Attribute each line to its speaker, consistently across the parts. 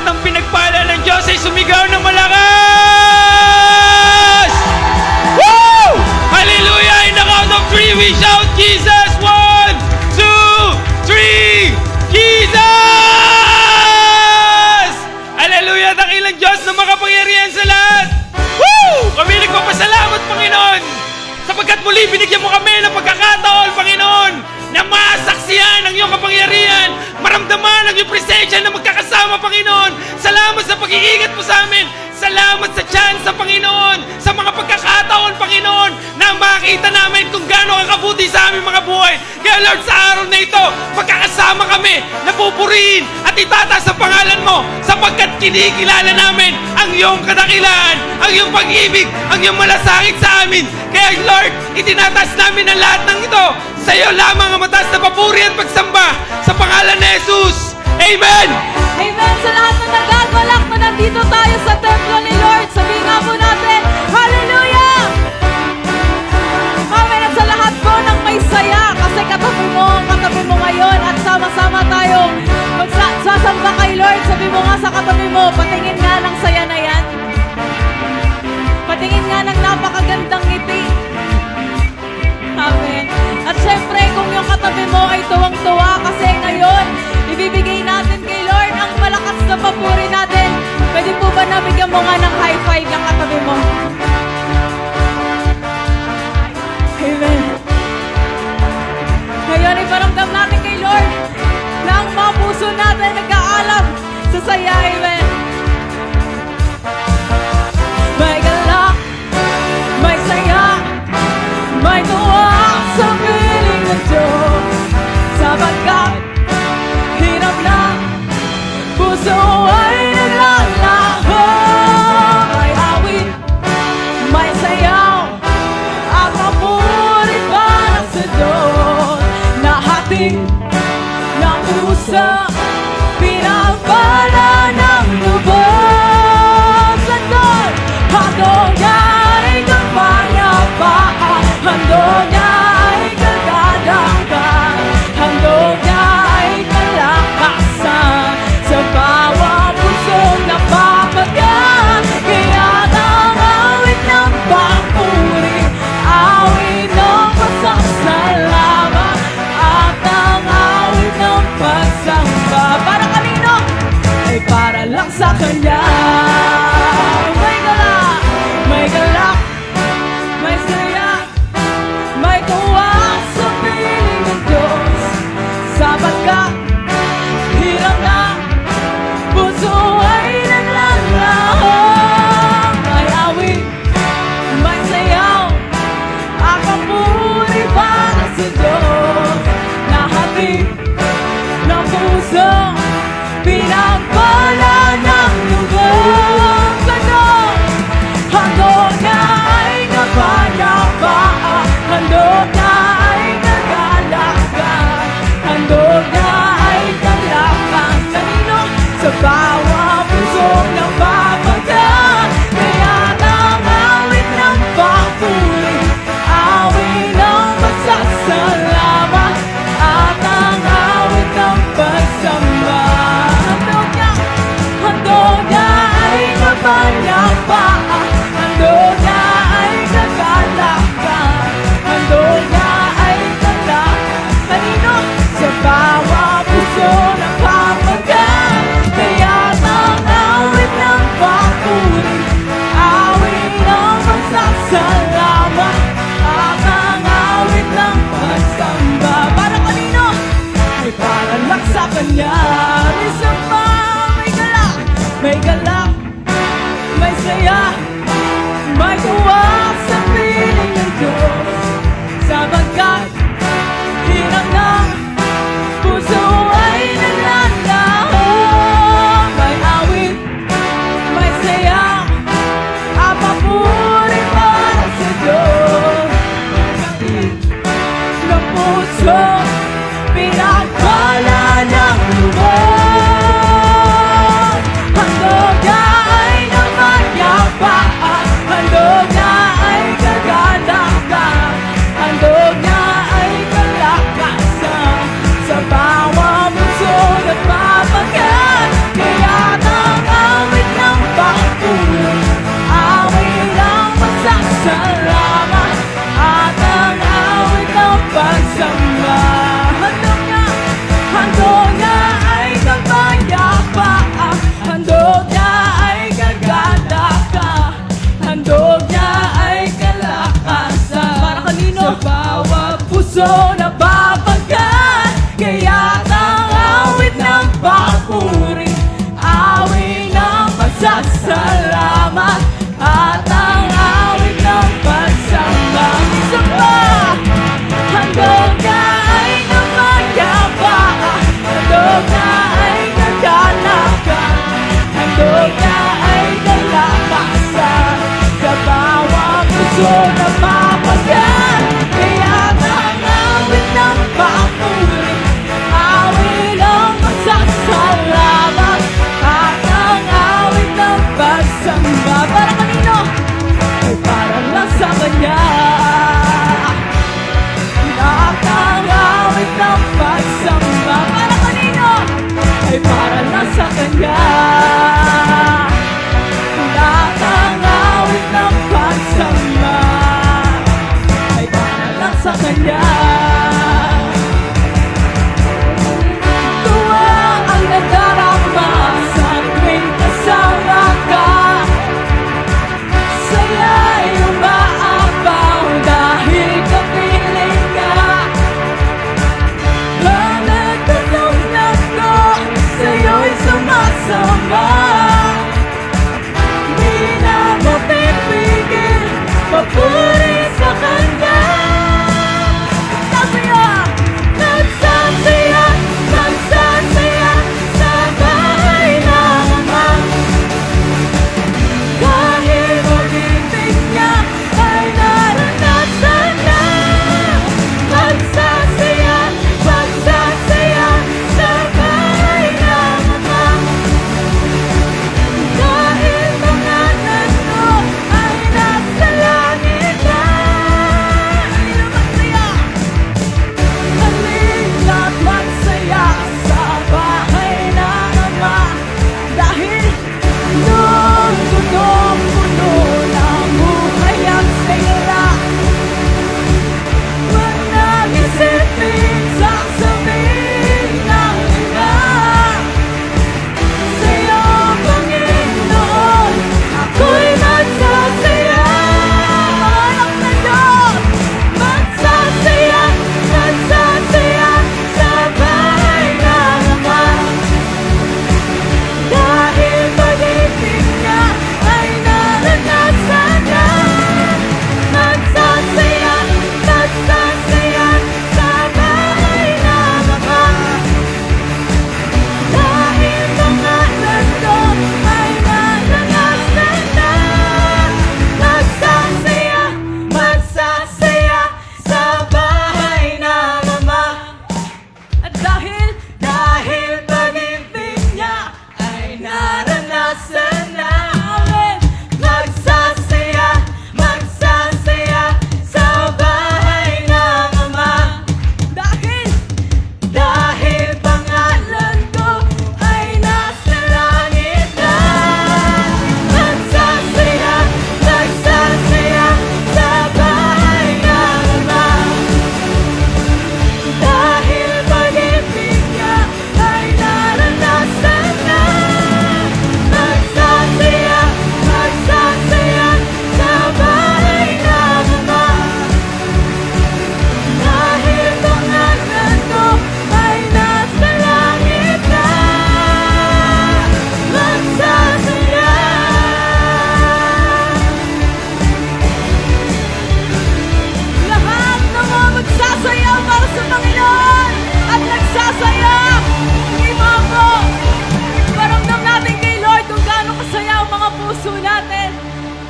Speaker 1: ng pinagpala ng Diyos ay sumigaw ng malakas! Woo! Hallelujah! In the count of 3, we shout Jesus! 1, 2, 3! Jesus! Hallelujah! Dakilang Diyos na makapangyarihan sa lahat! Woo! Kami nagpapasalamat, Panginoon! Sapagkat muli binigyan mo kami ng pagkakataon, Panginoon, na masaksiyan ang iyong kapangyarihan, maramdaman ang iyong presensya na magkakasama, Panginoon. Salamat sa pag-iingat mo sa amin. Salamat sa chance, Panginoon, sa mga pagkakataon, Panginoon, na makita namin kung gaano ka kabuti sa aming mga buhay. Kaya Lord, sa araw na ito, pagkakasama kami, napupurihin at itataas ang pangalan mo sapagkat kinikilala namin ang iyong kadakilaan, ang iyong pag-ibig, ang iyong malasakit sa amin. Kaya Lord, itinataas namin ang lahat ng ito. Sa iyo lamang ang mataas na papuri at pagsamba sa pangalan ni Jesus. Amen!
Speaker 2: Amen! Sa lahat na nagagalak na nandito tayo sa templo ni Lord, sabihin nga po natin, Hallelujah! Amen! At sa lahat po ng may saya, kasi katabi mo ngayon at sama-sama tayong magsasamba kay Lord. Sabi mo nga sa katabi mo, patingin nga ng saya na yan. Patingin nga ng napakagandang ngiti. Amen. At syempre, kung yung katabi mo ay tuwang-tuwa kasi ngayon, ibibigay natin kay Lord ang malakas na papuri natin. Pwede po ba nabigyan mo nga ng high five ng katabi mo? Amen. Ngayon, iparamdam natin kay Lord na ang mga puso natin nag-aalam sa saya. Amen. May galak, may saya, may tuwa sa piling ng Diyos. Sapagkat hirap na puso ay naglalaho. May awit, may sayaw, at papuri para sa Diyos. Na hati ng puso, pinapala ng lubos. Andon, handog niya ay kapayapaan. Handog niya ay kagalakan. Handog niya ay kalakasan. Sa bawat pusong napapagaan. Kaya ang awit ng papuri, awit ng pasasalamat, at ang awit ng pagsamba. Para kanino? Ay para lang sa Kanya. May galak, may galak, may saya, may tuwa sa piling ng Diyos. Sapagkat hirap na puso ay naglalaho. May awit, may sayaw, at papuri para sa Diyos. Nahatid ng puso, pinagpala ng lubos. Handog niya ay kapayapaan. Handog niya ay kagalakan. Handog niya ay kalakan. Kanino? Sa bawat pusong napapagaan. Kaya ang awit ng papuri, awit ng pasasalamat, at ang awit ng pagsamba. Handog niya ay kapayapaan. Handog niya ay kagalakan. Handog niya ay kalakan. Kanino? Sa bawat puso napapagaan. Kaya ang awit ng papuri, awit ng pagsasalamat, at ang awit ng pagsamba. Para kanino? Ay para lang sa Kanya. Isa pa, may galak, may galak, may saya, may tuwa sa piling ng Diyos. Sapagkat hirap na puso ay naglalaho. May awit, may saya, at papuri para sa Diyos. Ng puso, pinagpala ng lubos. Handog niya ay kapayapaan. puso na papagat. Kaya nangawit ng papuri, awit ng magsasalamat, at nangawit ng pagsamba. Para kanino? Ay para lang sa Kanya. Nakakawit ng pagsamba. Para kanino? Ay para lang sa Kanya. Nakakawit ng pagsamba. Ay para lang sa Kanya. Tuwa ang nadarama sa tuwing kasama ka. Saya'y umaapaw dahil kapiling ka. Bawat tanong ko sa'yo'y sumasama. Di na mapipigil, papuri sa Kanya. Nagsasaya, nagsasaya, nagsasaya sa bahay ng Ama. Dahil pag-ibig niya ay naranasan na. Magsasaya, magsasaya sa bahay ng Ama. Dahil pangalan mo ay nasa langit na. Halina magsaya! Halina't magsaya sa bahay ng Ama. Dahil noon punong-puno ng buhay ang saya. Huwag nag-isipin sasabihin ng iba. Sa'yo, Panginoon, ako'y magsasaya. Anak na Diyos, magsasaya, magsasaya sa bahay ng Ama. Dahil pag-ibig niya ay naranasan na. Magsasaya, magsasaya sa bahay ng Ama. Dahil pangalan ko ay naranasan na. Magsasaya, magsasaya sa bahay ng Ama. At dahil pag-ibig niya ay naranasan namin. Magsasaya, magsasaya sa bahay ng Ama. Dahil pangalan ko ay nasa langit na. Magsasaya, magsasaya sa bahay ng Ama. Dahil pag-ibig niya ay naranasan na. Magsasaya, magsasaya sa bahay ng Ama. Dahil pangalan ko ay nasa langit na. Magsasaya. Lahat ng mga magsasaya para sa Panginoon at nagsasaya. Iba po. Paramdam natin kay Lord kung gaano kasaya ang mga puso natin.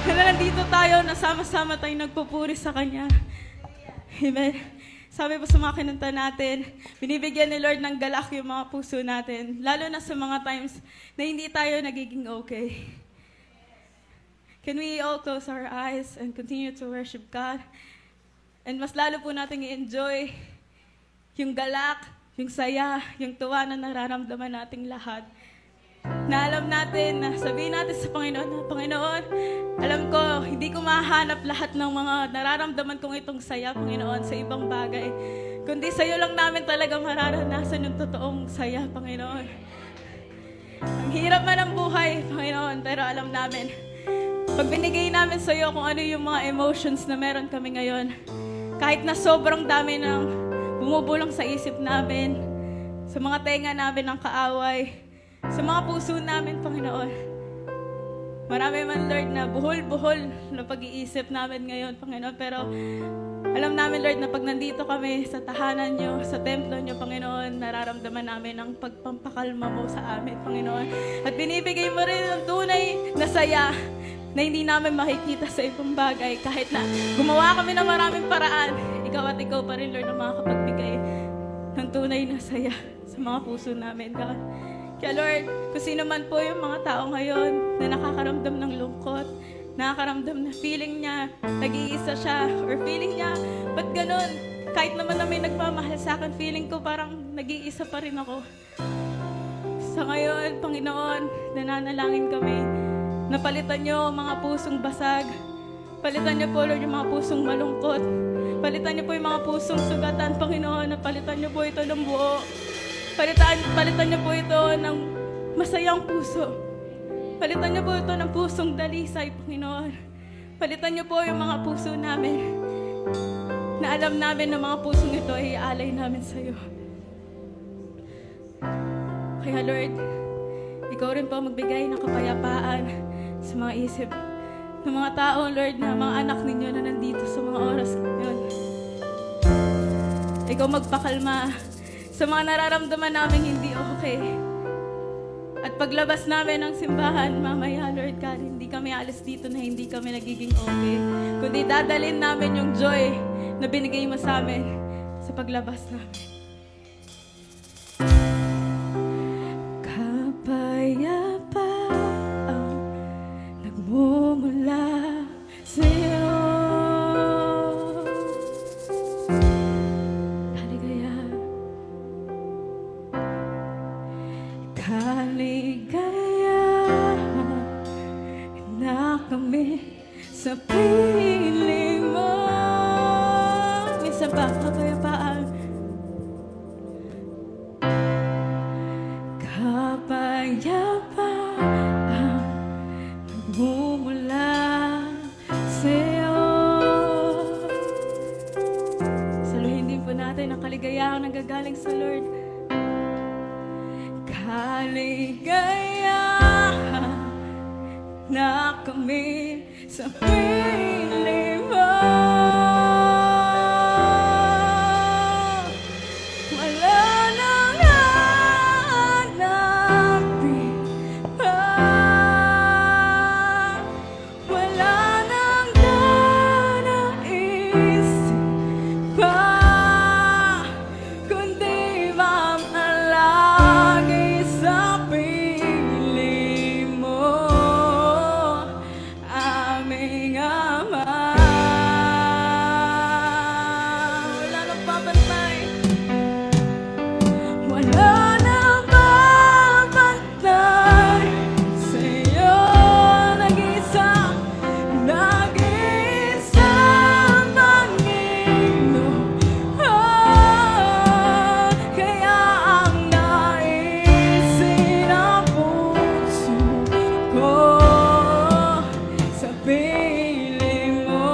Speaker 2: Kaya nandito tayo, nasama-sama tayong nagpupuri sa Kanya. Amen. Sabi po sa mga kinanta natin, binibigyan ni Lord ng galak yung mga puso natin. Lalo na sa mga times na hindi tayo nagiging okay. Can we all close our eyes and continue to worship God? And mas lalo po natin i-enjoy yung galak, yung saya, yung tuwa na nararamdaman nating lahat. Na alam natin, na sabihin natin sa Panginoon na, Panginoon, alam ko, hindi ko mahanap lahat ng mga nararamdaman kong itong saya, Panginoon, sa ibang bagay. Kundi sa'yo lang namin talaga mararanasan yung totoong saya, Panginoon. Ang hirap man ang buhay, Panginoon, pero alam namin, pag binigay namin sa'yo kung ano yung mga emotions na meron kami ngayon, kahit na sobrang dami ng bumubulong sa isip namin, sa mga tenga namin ng kaaway, sa mga puso namin, Panginoon. Marami man, Lord, na buhol-buhol na pag-iisip namin ngayon, Panginoon. Pero alam namin, Lord, na pag nandito kami sa tahanan nyo, sa templo nyo, Panginoon, nararamdaman namin ang pagpampakalma mo sa amin, Panginoon. At binibigay mo rin ang tunay na saya na hindi namin makikita sa ibang bagay. Kahit na gumawa kami ng maraming paraan, ikaw at ikaw pa rin, Lord, na makakapagbigay ng tunay na saya sa mga puso namin, God. Kaya Lord, kung sino man po yung mga tao ngayon na nakakaramdam ng lungkot, nakakaramdam na feeling niya, nag-iisa siya, or feeling niya, ba't ganun? Kahit naman na may nagmamahal sa akin, feeling ko parang nag-iisa pa rin ako. Sa ngayon, Panginoon, nananalangin kami, napalitan niyo ang mga pusong basag, palitan niyo po, Lord, yung mga pusong malungkot, palitan niyo po yung mga pusong sugatan, Panginoon, napalitan niyo po ito ng buo. Palitan niyo po ito ng masayang puso. Palitan niyo po ito ng pusong dalisay, Panginoon. Palitan niyo po yung mga puso namin na alam namin na mga pusong ito ay iaalay namin sa iyo. Kaya Lord, ikaw rin po magbigay ng kapayapaan sa mga isip ng mga tao, Lord, na mga anak ninyo na nandito sa mga oras ngayon. Ikaw magpakalma sa mga nararamdaman namin hindi okay. At paglabas namin ng simbahan, mamaya, Lord God, hindi kami alis dito na hindi kami nagiging okay. Kundi dadalhin namin yung joy na binigay mo sa amin sa paglabas namin. Kapayapaan nagmumula sa'yo. Kaligayahan na kami sa piling mo. Minsan ba kapayapaan? Kapayapaan nagmumula sa'yo. Saluhin din po natin ang kaligayahan na gagaling sa Lord. Kaligayahan na kami sa piling mo. Wala nang hanapin pa, wala nang nanaisip pa, kundi mamalagi sa piling mo, aming Ama. Wala nang babantay, wala nang babantay sa'yo. Nag-iisa, nag-iisang Panginoon. Kaya ang naisin ang puso ko sa piling mo.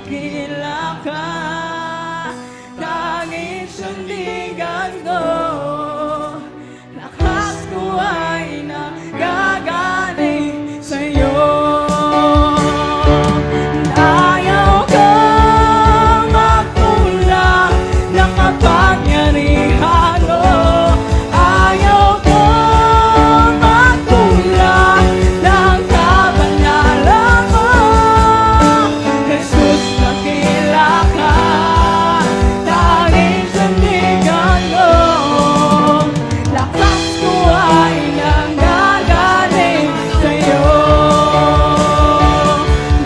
Speaker 2: dakila ka, tanging sandigan ko. Lakas ko ay nanggagaling sa'yo. Ayaw kang magkulang ng kapangyarihan mo. Ayaw kang magkulang ng kabanalan mo. Jesus, dakila ka, tanging sandigan ko. Lakas ko ay nanggagaling sa'yo.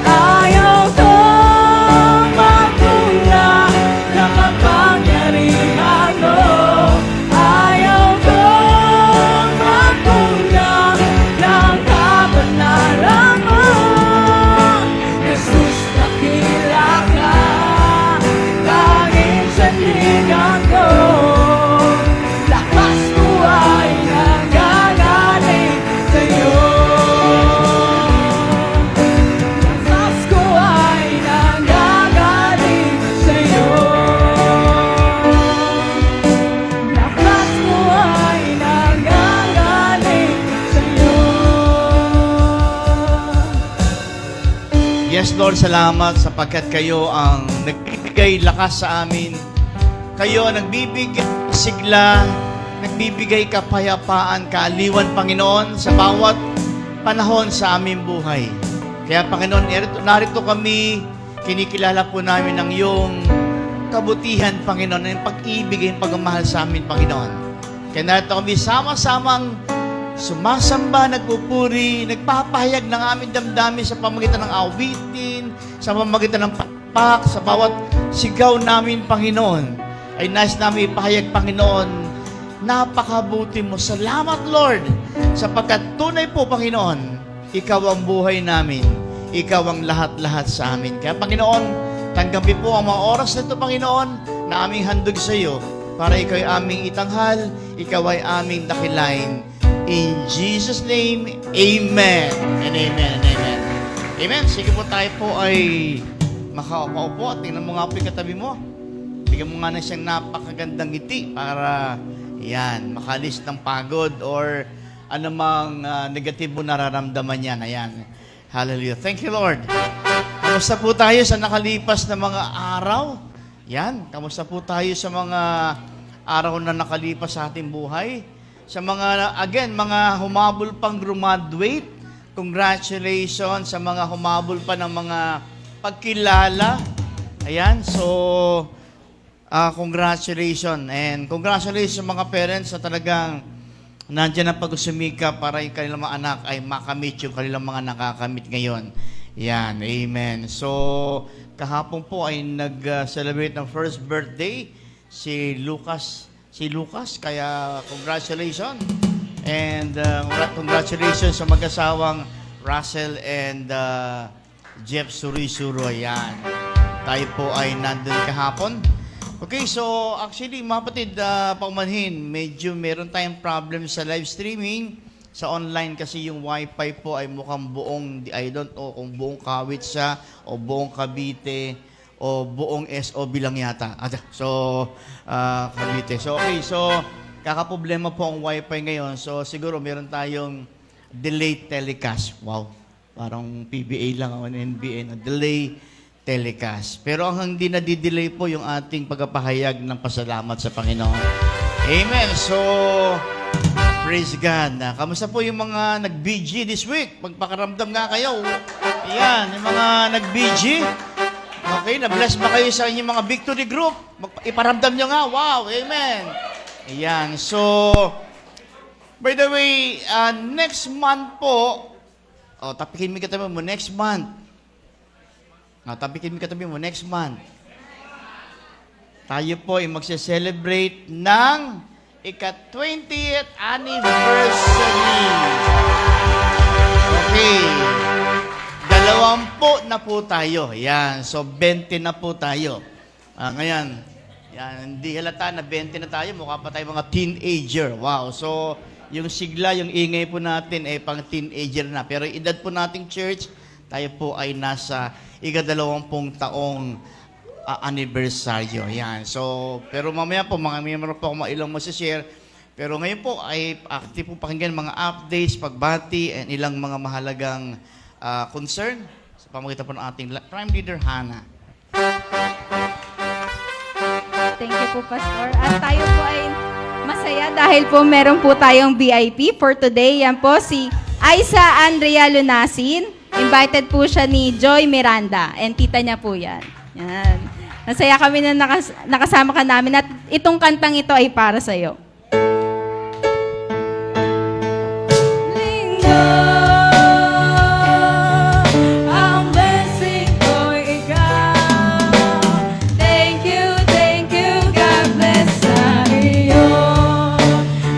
Speaker 2: Ayaw kang magkulang ng kapangyarihan mo. Ayaw kang magkulang ng kabanalan mo. Jesus, dakila ka, tanging sandigan ko. Lakas ko ay nanggagaling sa'yo. Lakas ko ay nanggagaling sa'yo. Lakas ko ay nanggagaling sa'yo.
Speaker 3: Yes, Lord, salamat sapagkat kayo ang nagbibigay lakas sa amin. Kayo ang nagbibigay sigla, nagbibigay kapayapaan, kaaliwan, Panginoon, sa bawat panahon sa aming buhay. Kaya, Panginoon, narito kami, kinikilala po namin ang iyong kabutihan, Panginoon, ang pag-ibig, ang pagmamahal sa amin, Panginoon. Kaya narito kami sama-samang sumasamba, nagpupuri, nagpapahayag ng aming damdamin sa pamagitan ng awitin, sa pamagitan ng pakpak, sa bawat sigaw namin, Panginoon, ay nais namin ipahayag, Panginoon, napakabuti mo. Salamat, Lord, sapagkat tunay po, Panginoon, Ikaw ang buhay namin. Ikaw ang lahat-lahat sa amin. Kaya, Panginoon, tanggapin po ang mga oras na ito, Panginoon, na aming handog sa iyo para Ikaw ay aming itanghal, Ikaw ay aming dakilain. In Jesus' name, Amen. And Amen and Amen. Amen. Sige po, tayo po ay makaupo. Tingnan mo nga po yung katabi mo. Bigyan mo nga na siyang napakagandang ngiti para yan, makalis ng pagod or anumang negatibo nararamdaman niya. Ayan. Hallelujah. Thank you, Lord. Kamusta po tayo sa nakalipas na mga araw? Yan. Kamusta po tayo sa mga araw na nakalipas sa ating buhay? Sa mga, again, mga humabol pang graduate, congratulations sa mga humabol pa ng mga pagkilala. Ayan, so, congratulations. And congratulations sa mga parents na talagang nandiyan ang pag-usumika para yung kanilang mga anak ay makamit yung kanilang mga nakakamit ngayon. Yan, amen. So, kahapon po ay nag-celebrate ng first birthday si Lucas, kaya congratulations. And congratulations sa mag-asawang Russell and Jeff Surisuro. Yan. Tayo po ay nandun kahapon. Okay, so actually, mga kapatid, paumanhin, medyo meron tayong problem sa live streaming. Sa online kasi yung wifi po ay mukhang buong, I don't know kung buong Kawit siya o buong Cavite o buong SOB lang yata. So, Cavite. So, okay, so kakaproblema po ang wifi ngayon. So, siguro meron tayong delayed telecast. Wow, parang PBA lang o NBA na delay telecast. Pero ang hindi na-delay po yung ating pagpapahayag ng pasalamat sa Panginoon. Amen. So, praise God. Kamusta po yung mga nag-BG this week? Magpakaramdam nga kayo. Ayan, yung mga nag-BG. Okay, na-bless ba kayo sa inyong mga victory group? Iparamdam nyo nga. Wow, amen. Ayan, so, by the way, next month po, tapikin mo katabi mo, next month. Tapikin mo katabi mo, next month. Tayo po ay magse-celebrate ng ika-20th anniversary. Okay. 20 na po tayo. Yan. So, 20 na po tayo. Ngayon, yan, hindi halata na 20 na tayo. Mukha pa tayo mga teenager. Wow. So, yung sigla, yung ingay po natin ay pang teenager na. Pero edad po nating church, tayo po ay nasa ika-20 taong anibersaryo. Yan. So, pero mamaya po, meron po ako mga ilang masishare. Pero ngayon po ay active po pakinggan mga updates, pagbati, and ilang mga mahalagang concern sa pamagitan po ng ating Prime Leader, Hannah.
Speaker 4: Thank you po, Pastor. At tayo po ay masaya dahil po meron po tayong VIP for today. Yan po si Aiza Andrea Lunasin. Invited po siya ni Joy Miranda. And tita niya po yan. Yan. Masaya kami na nakasama ka namin at itong kantang ito ay para sa'yo.
Speaker 2: Ang blessing ko ikaw. Thank you, God bless sa iyo.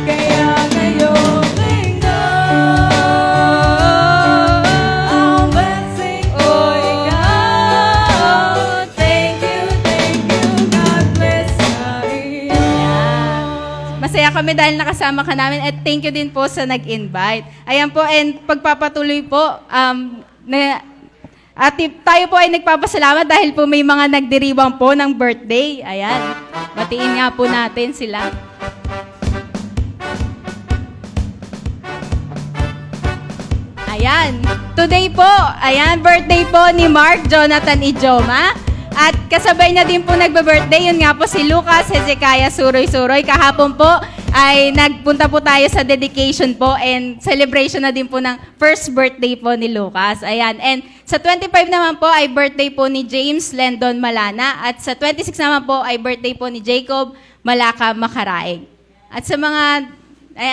Speaker 2: Kaya ngayong linggo, ang blessing ko ikaw. Thank you, God bless sa iyo.
Speaker 4: Masaya kami dahil nakasama ka namin at thank you din po sa nag-invite. Ayan po, and pagpapatuloy po, tayo po ay nagpapasalamat dahil po may mga nagdiriwang po ng birthday. Ayan, batiin nga po natin sila. Ayan, today po, ayan, birthday po ni Mark Jonathan Ijoma. At kasabay na din po nagbe-birthday, yun nga po si Lucas Hezekiah Suroy-Suroy. Kahapon po ay nagpunta po tayo sa dedication po and celebration na din po ng first birthday po ni Lucas. Ayan. And sa 25 naman po ay birthday po ni James Lendon Malana. At sa 26 naman po ay birthday po ni Jacob Malaka Makaraig. At sa mga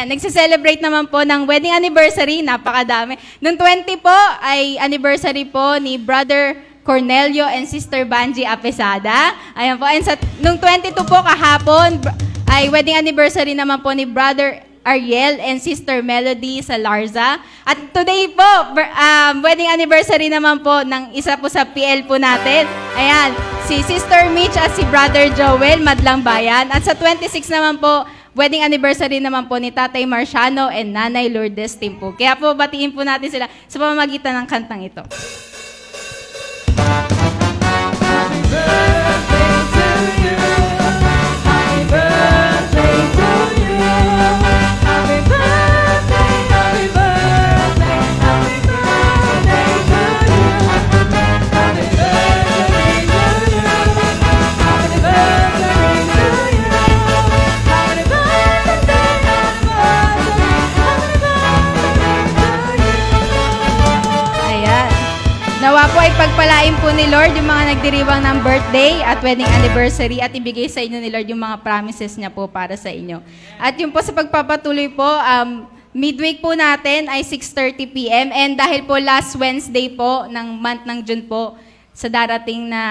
Speaker 4: nagse-celebrate naman po ng wedding anniversary, napakadami. Nung 20 po ay anniversary po ni Brother Cornelio and Sister Banji Apesada. Ayan po. And nung 22 po kahapon, ay wedding anniversary naman po ni Brother Ariel and Sister Melody sa Larza. At today po, wedding anniversary naman po ng isa po sa PL po natin. Ayan, si Sister Mitch at si Brother Joel Madlang Bayan. At sa 26 naman po, wedding anniversary naman po ni Tatay Marciano and Nanay Lourdes Timpo. Kaya po, batiin po natin sila sa pamamagitan ng kantang ito. Nawa po ay pagpalain po ni Lord yung mga nagdiriwang ng birthday at wedding anniversary at ibigay sa inyo ni Lord yung mga promises niya po para sa inyo. At yung po sa pagpapatuloy po, midweek po natin ay 6:30 p.m. And dahil po last Wednesday po ng month ng June po, sa darating na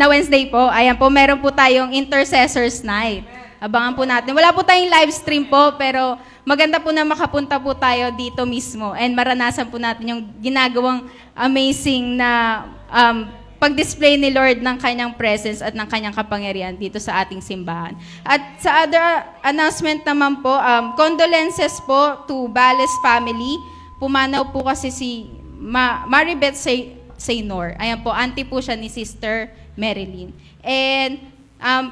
Speaker 4: Wednesday po, ayan po, meron po tayong Intercessors Night. Abangan po natin. Wala po tayong live stream po, pero maganda po na makapunta po tayo dito mismo and maranasan po natin yung ginagawang amazing na pag-display ni Lord ng kanyang presence at ng kanyang kapangyarihan dito sa ating simbahan. At sa other announcement naman po, condolences po to Bales family. Pumanaw po kasi si Maribeth Saynor. Ayan po, auntie po siya ni Sister Marilyn. And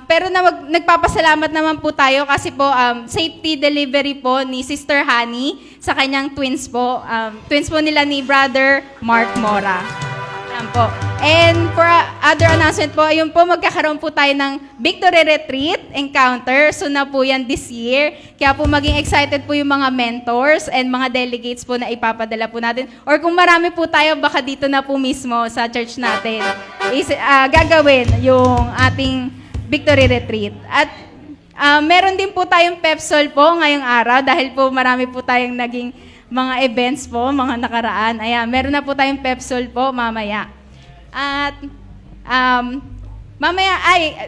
Speaker 4: pero nagpapasalamat naman po tayo kasi po safety delivery po ni Sister Honey sa kanyang twins po. Twins po nila ni Brother Mark Mora. Ayan po. And for other announcement po, ayun po, magkakaroon po tayo ng Victory Retreat Encounter. So na po yan this year. Kaya po maging excited po yung mga mentors and mga delegates po na ipapadala po natin. Or kung marami po tayo, baka dito na po mismo sa church natin gagawin yung ating Victory Retreat. At meron din po tayong Pepsol po ngayong araw dahil po marami po tayong naging mga events po, mga nakaraan. Ayan, meron na po tayong Pepsol po mamaya. At mamaya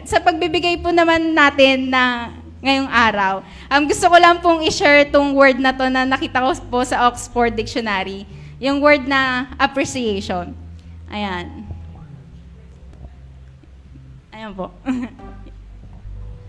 Speaker 4: sa pagbibigay po naman natin na ngayong araw, gusto ko lang pong i-share tong word na to na nakita ko po sa Oxford Dictionary. Yung word na appreciation. Ayan. Ayan po.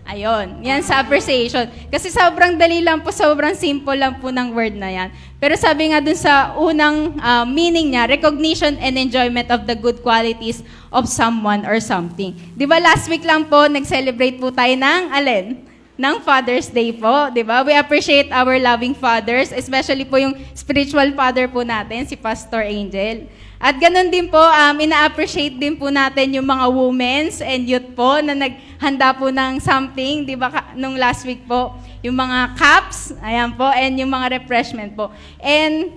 Speaker 4: Ayon, yan sa appreciation. Kasi sobrang dali lang po, sobrang simple lang po ng word na yan. Pero sabi nga dun sa unang meaning niya, recognition and enjoyment of the good qualities of someone or something. Di ba last week lang po, nag-celebrate po tayo ng alin? Ng Father's Day po, di ba? We appreciate our loving fathers, especially po yung spiritual father po natin, si Pastor Angel. At ganun din po, ina-appreciate din po natin yung mga women's and youth po na naghanda po ng something, di ba, nung last week po, yung mga cups, ayan po, and yung mga refreshment po. And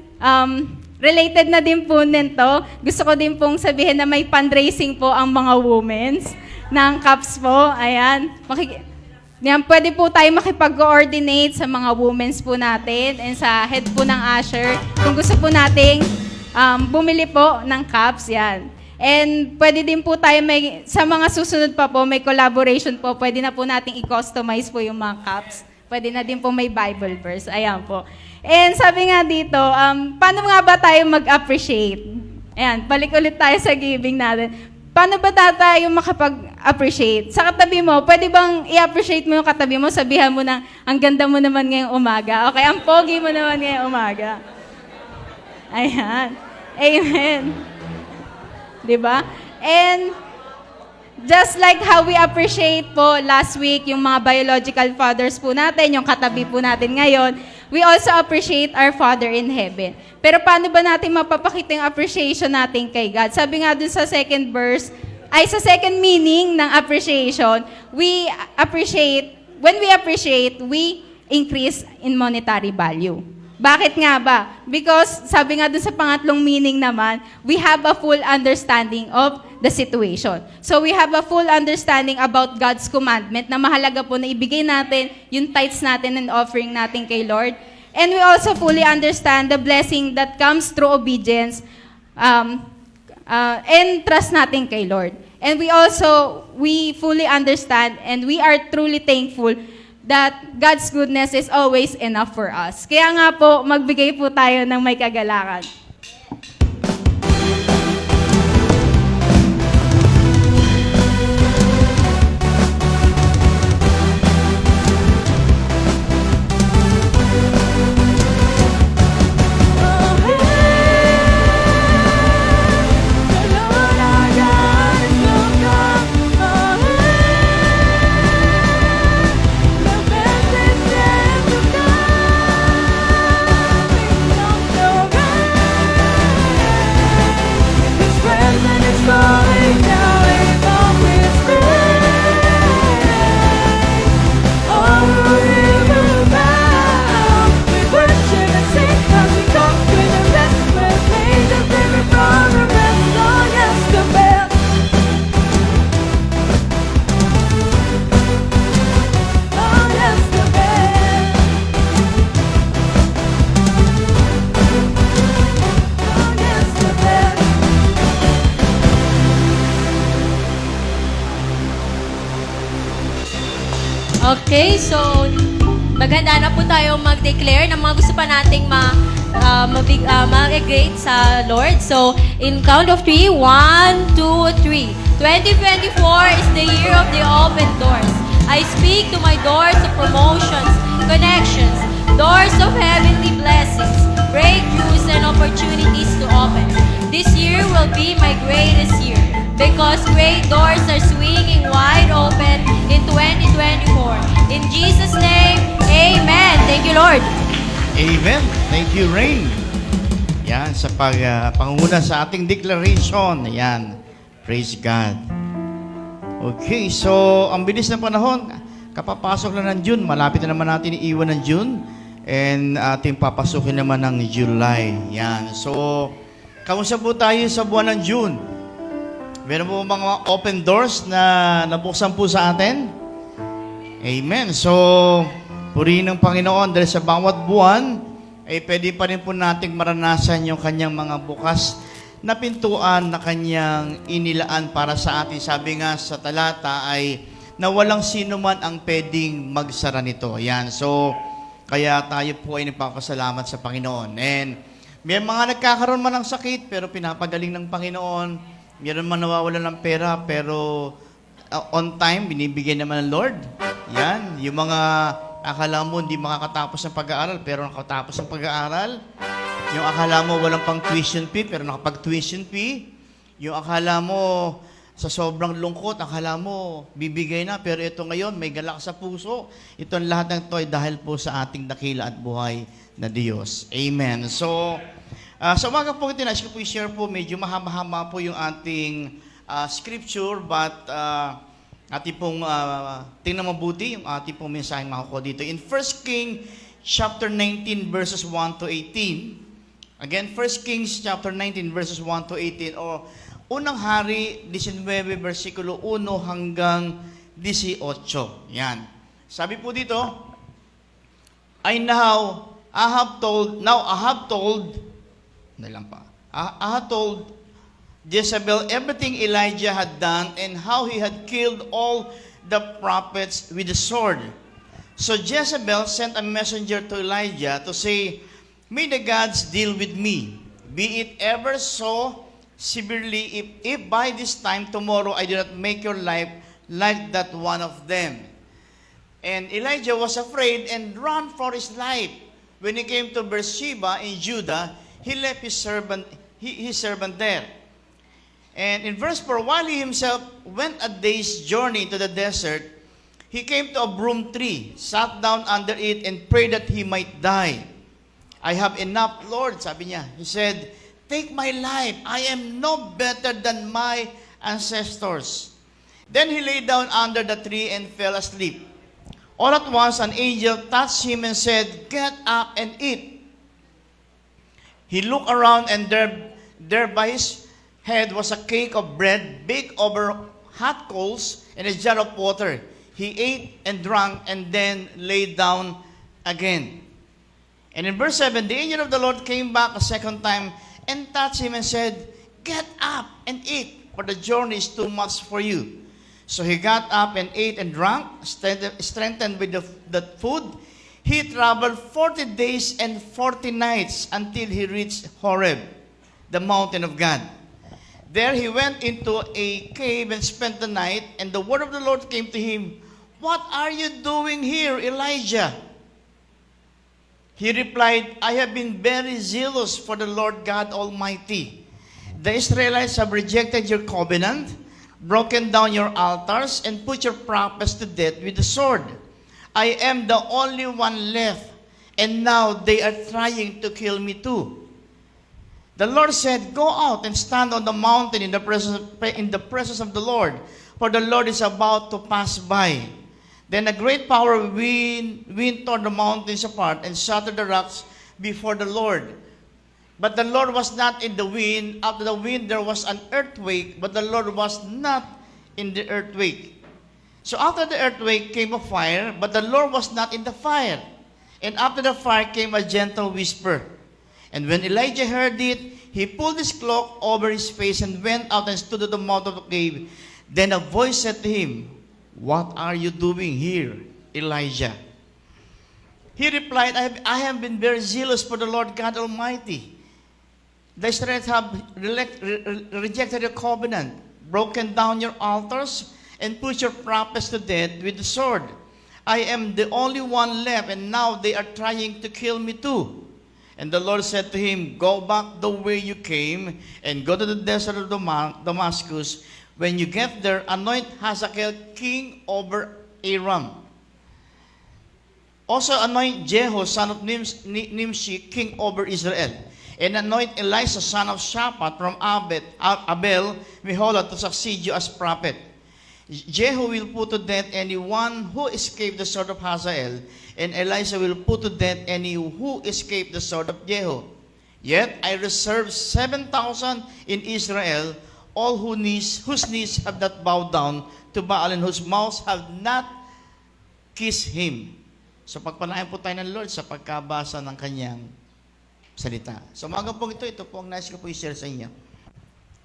Speaker 4: related na din po nito, gusto ko din pong sabihin na may fundraising po ang mga women's ng cups po, ayan. Yan, pwede po tayo makipag-coordinate sa mga women's po natin and sa head po ng usher. Kung gusto po nating bumili po ng cups, yan. And pwede din po tayo sa mga susunod pa po, may collaboration po, pwede na po nating i-customize po yung mga cups. Pwede na din po may Bible verse, ayan po. And sabi nga dito, paano nga ba tayo mag-appreciate? Ayan, balik ulit tayo sa giving natin. Paano ba tayo makapag-appreciate? Sa katabi mo, pwede bang i-appreciate mo yung katabi mo? Sabihan mo na, ang ganda mo naman ngayong umaga. Okay, ang pogi mo naman ngayong umaga. Ayan. Amen. Diba? And just like how we appreciate po last week yung mga biological fathers po natin, yung katabi po natin ngayon, we also appreciate our Father in heaven. Pero paano ba natin mapapakita yung appreciation natin kay God? Sabi nga dun sa second meaning ng appreciation, when we appreciate, we increase in monetary value. Bakit nga ba? Because sabi nga dun sa pangatlong meaning naman, we have a full understanding of the situation. So we have a full understanding about God's commandment na mahalaga po na ibigay natin yung tithes natin and offering natin kay Lord. And we also fully understand the blessing that comes through obedience and trust natin kay Lord. And we fully understand and we are truly thankful that God's goodness is always enough for us. Kaya nga po, magbigay po tayo ng may kagalakan.
Speaker 5: Okay, so maghanda na po tayo mag-declare ng mga gusto pa nating mag-great sa Lord. So, in count of 3, 1, 2, 3. 2024 is the year of the open doors. I speak to my doors of promotions, connections, doors of heavenly blessings, breakthroughs, and opportunities to open. This year will be my greatest year because great doors are swinging wide open in 2024. In Jesus' name, amen. Thank you, Lord.
Speaker 3: Amen. Thank you, Rain. Yan, sa pangunguna sa ating declaration. Yan. Praise God. Okay, so ang bilis ng panahon. Kapapasok na ng June. Malapit na naman natin iiwan ng June. And ating papasukin naman ng July. Yan. So, kamusta po tayo sa buwan ng June? Meron po mga open doors na nabuksan po sa atin? Amen. So, purihin ng Panginoon dahil sa bawat buwan, ay pwede pa rin po nating maranasan yung kanyang mga bukas na pintuan na kanyang inilaan para sa atin. Sabi nga sa talata ay na walang sino man ang pwedeng magsara nito. Ayan. So, kaya tayo po ay nagpapasalamat sa Panginoon. And may mga nagkakaroon man ng sakit pero pinapagaling ng Panginoon. Meron man nawawalan ng pera pero on time binibigyan naman ng Lord. Yan, yung mga akala mo hindi makakatapos ng pag-aaral pero nakatapos ng pag-aaral. Yung akala mo walang pang tuition fee pero nakapag-tuition fee. Yung akala mo sa sobrang lungkot, akala mo bibigay na pero ito ngayon may galak sa puso. Itong lahat ng ito ay dahil po sa ating dakila at buhay na Diyos. Amen. So, sa umaga po ito, nais ko po i-share po, medyo mahama-hama po yung ating scripture but ating pong tingnan mabuti yung ating pong mensaheng makukuha dito. In 1 Kings chapter 19 verses 1 to 18. Again, 1 Kings chapter 19 verses 1 to 18 o Unang Hari 19 versikulo 1 hanggang 18. Yan. Sabi po dito, Now Ahab told Jezebel everything Elijah had done and how he had killed all the prophets with the sword. So Jezebel sent a messenger to Elijah to say, May the gods deal with me, be it ever so severely, if by this time tomorrow I do not make your life like that one of them. And Elijah was afraid and ran for his life. When he came to Beersheba in Judah, he left his servant there. And in verse 4, while he himself went a day's journey to the desert, he came to a broom tree, sat down under it, and prayed that he might die. I have enough, Lord, sabi niya. He said, Take my life. I am no better than my ancestors. Then he lay down under the tree and fell asleep. All at once, an angel touched him and said, Get up and eat. He looked around, and there by his head was a cake of bread baked over hot coals and a jar of water. He ate and drank and then lay down again. And in verse 7, the angel of the Lord came back a second time and touched him and said, Get up and eat, for the journey is too much for you. So he got up and ate and drank, strengthened with the food. He traveled 40 days and 40 nights until he reached Horeb, the mountain of God. There he went into a cave and spent the night, and the word of the Lord came to him, What are you doing here, Elijah? He replied, I have been very zealous for the Lord God Almighty. The Israelites have rejected your covenant, broken down your altars, and put your prophets to death with the sword. I am the only one left, and now they are trying to kill me too. The Lord said, Go out and stand on the mountain in the presence of the Lord, for the Lord is about to pass by. Then a great power of wind tore the mountains apart and shattered the rocks before the Lord. But the Lord was not in the wind. After the wind there was an earthquake, but the Lord was not in the earthquake. So after the earthquake came a fire, but the Lord was not in the fire. And after the fire came a gentle whisper. And when Elijah heard it, he pulled his cloak over his face and went out and stood at the mouth of the cave. Then a voice said to him, What are you doing here, Elijah? He replied, I have been very zealous for the Lord God Almighty. The Israelites have rejected your covenant, broken down your altars, and put your prophets to death with the sword. I am the only one left, and now they are trying to kill me too. And the Lord said to him, Go back the way you came, and go to the desert of Damascus. When you get there, anoint Hazael king over Aram. Also anoint Jehu, son of Nimshi, king over Israel. And anoint Elisha, son of Shaphat, from Abel Meholah, to succeed you as prophet. Jehu will put to death anyone who escaped the sword of Hazael, and Elisha will put to death any who escaped the sword of Jehu. Yet I reserve 7,000 in Israel, all whose knees have not bowed down to Baal and whose mouths have not kissed him. So pagpalain po tayo ng Lord sa pagkabasa ng kanyang salita. So umaga po ito po ang nais ko po i-share sa inyo.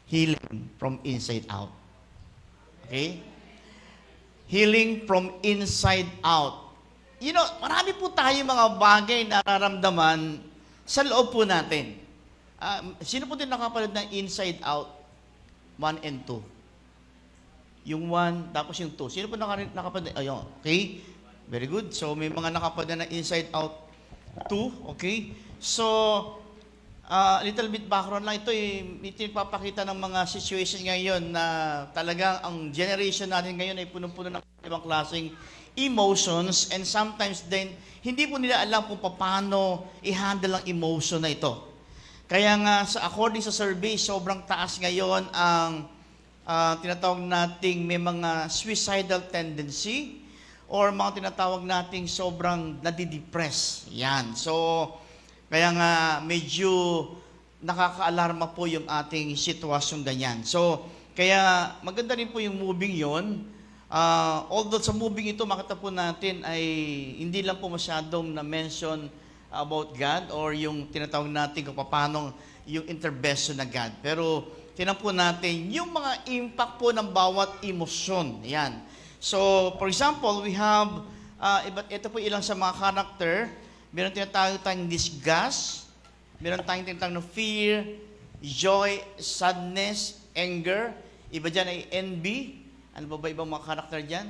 Speaker 3: Healing from inside out. Okay? Healing from inside out. You know, marami po tayo mga bagay na nararamdaman sa loob po natin. Sino po din nakapanood ng Inside Out 1 and 2? Yung 1, tapos yung 2. Sino po nakapanood? Ayun, okay? Very good. So, may mga nakapada na inside out 2. Okay? So, little bit background lang. Ito ipapakita ng mga situation ngayon na talagang ang generation natin ngayon ay punong-puno ng ibang klaseng emotions, and sometimes then hindi po nila alam kung paano i-handle ang emotion na ito. Kaya nga, according sa survey, sobrang taas ngayon ang tinatawag nating may mga suicidal tendency or mga tinatawag nating sobrang nadidepress. Yan. So, kaya nga medyo nakaka-alarma po yung ating sitwasyong ganyan. So, kaya maganda rin po yung moving yon. Although sa moving ito, makita po natin ay hindi lang po masyadong na-mention about God or yung tinatawag natin kung paano yung intervention ng God. Pero tinan po natin yung mga impact po ng bawat emosyon. Yan. So, for example, we have, ito po ilang sa mga character. Meron tinatawag tayong disgust, meron tayong tinatawag na fear, joy, sadness, anger. Iba dyan ay envy. Ano ba ibang mga karakter dyan?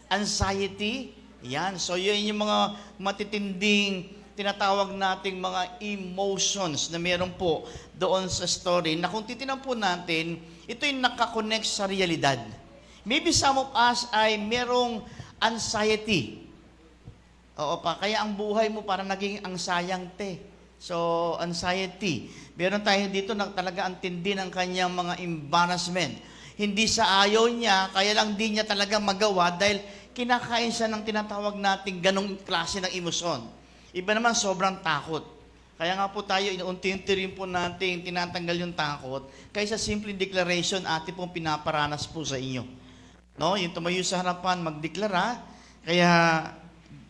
Speaker 3: Anxiety. Yan. So, yun yung mga matitinding tinatawag nating mga emotions na meron po doon sa story na kung titinan po natin, ito yung nakakonect sa realidad. Maybe some of us ay merong anxiety. Oo pa. Kaya ang buhay mo parang naging angsayang te. So, anxiety. Meron tayo dito na talaga ang tindi ng kanyang mga embarrassment. Hindi sa ayaw niya, kaya lang di niya talaga magawa dahil kinakain siya ng tinatawag nating ganong klase ng emosyon. Iba naman, sobrang takot. Kaya nga po tayo, inuunti-unti rin po natin tinatanggal yung takot kaysa simple declaration atin pong pinaparanas po sa inyo. No? Yung tumayo sa harapan, magdeklara, kaya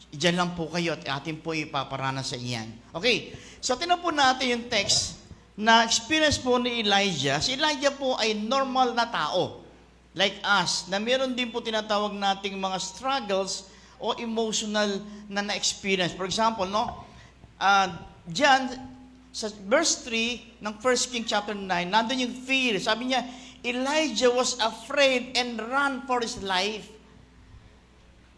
Speaker 3: dyan lang po kayo at atin po ipaparanas sa inyan. Okay, so tinan po natin yung text na experience po ni Elijah. Si Elijah po ay normal na tao, like us, na meron din po tinatawag nating mga struggles o emotional na na-experience. For example, no, dyan, sa verse 3 ng 1 King chapter 9, nandun yung fear. Sabi niya, Elijah was afraid and ran for his life.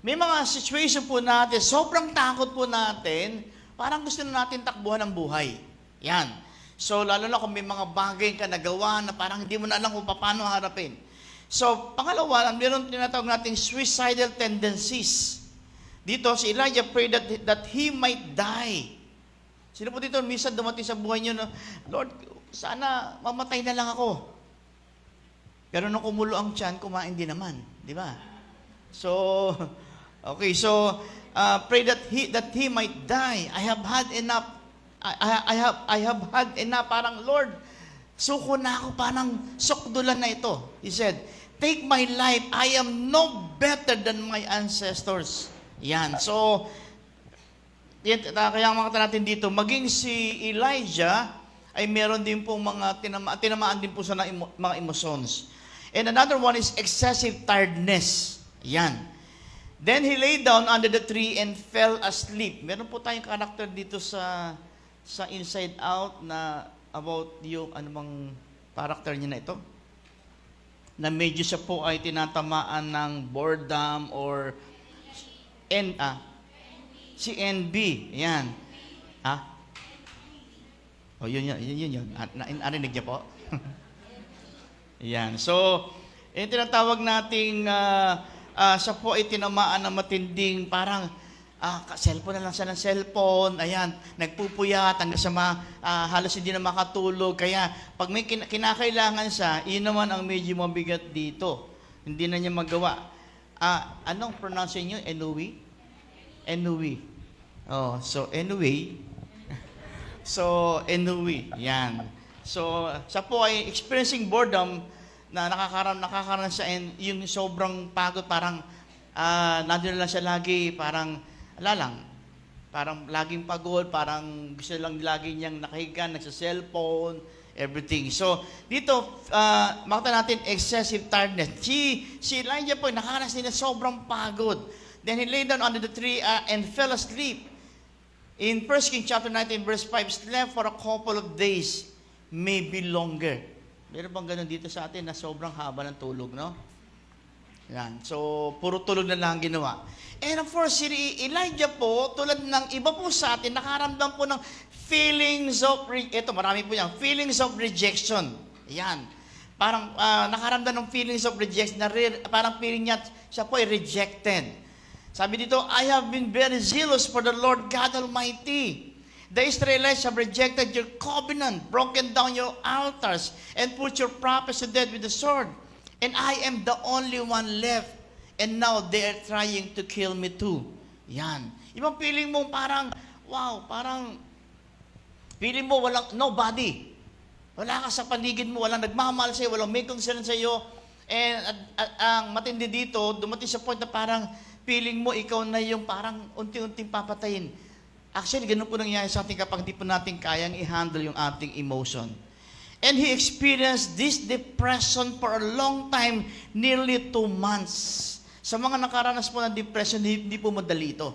Speaker 3: May mga situation po natin, sobrang takot po natin, parang gusto na natin takbuhan ng buhay. Yan. So, lalo na kung may mga bagay ka nagawa na parang hindi mo na alam kung paano harapin. So, pangalawa, meron tinatawag natin suicidal tendencies. Dito, si Elijah prayed that he might die. Sino po dito, minsan dumating sa buhay niyo, no, Lord, sana mamatay na lang ako. Pero nung kumulo ang tiyan, kumain din naman. Di ba? So, okay, so, pray that he might die. I have had enough. I have had enough. Parang, Lord, suko na ako, parang sukdulan na ito. He said, take my life. I am no better than my ancestors. Yan. So, kaya makita natin dito, maging si Elijah ay meron din pong mga tinamaan din po sa mga emotions. And another one is excessive tiredness. Yan. Then he lay down under the tree and fell asleep. Meron po tayong karakter dito sa Inside Out na about yung anumang karakter niya na ito. Na medyo siya po ay tinatamaan ng boredom or si NB. Yan. Oh, yun. Narinig niya po? Yan. So, yung tinatawag nating siya po ay tinamaan ng matinding parang cellphone na lang siya ng cellphone, ayan, nagpupuyat hanggang sa halos hindi na makatulog. Kaya pag may kinakailangan siya, yun naman ang medyo mabigat dito. Hindi na niya magawa. Anong pronunciation niyo? Enui? Enui. Oh, so anyway. So, enui. Yan. So, siya po ay experiencing boredom na nakakaroon siya and yung sobrang pagod, parang nandun lang siya lagi, parang parang laging pagod, parang gusto lang lagi niyang nakahiga, nagsa-cellphone, everything. So, dito, makita natin excessive tiredness. Si Elijah po, nakaranas nila sobrang pagod. Then he lay down under the tree and fell asleep. In 1 King chapter 19, verse 5, slept for a couple of days, maybe longer. Meron bang ganun dito sa atin na sobrang haba ng tulog, no? Yan. So, puro tulog na lang ang ginawa. And of course, si Elijah po, tulad ng iba po sa atin, nakaramdam po ng feelings of, ito, marami po yan, feelings of rejection. Yan. Parang nakaramdam ng feelings of rejection, parang feeling niya, siya po ay rejected. Sabi dito, I have been very zealous for the Lord God Almighty. The Israelites have rejected your covenant, broken down your altars, and put your prophets to death with the sword. And I am the only one left. And now they are trying to kill me too. Yan. Ibang feeling mo parang, wow, parang feeling mo walang, nobody. Wala ka sa paligid mo, walang nagmamahal sa'yo, walang may concern sa'yo. And ang matindi dito, dumating sa point na parang feeling mo ikaw na yung parang unti-unting papatayin. Actually, ganun po nangyayari sa ating kapag di po natin kayang i-handle yung ating emotion. And he experienced this depression for a long time, nearly 2 months. Sa mga nakaranas po ng depression, hindi po madali ito.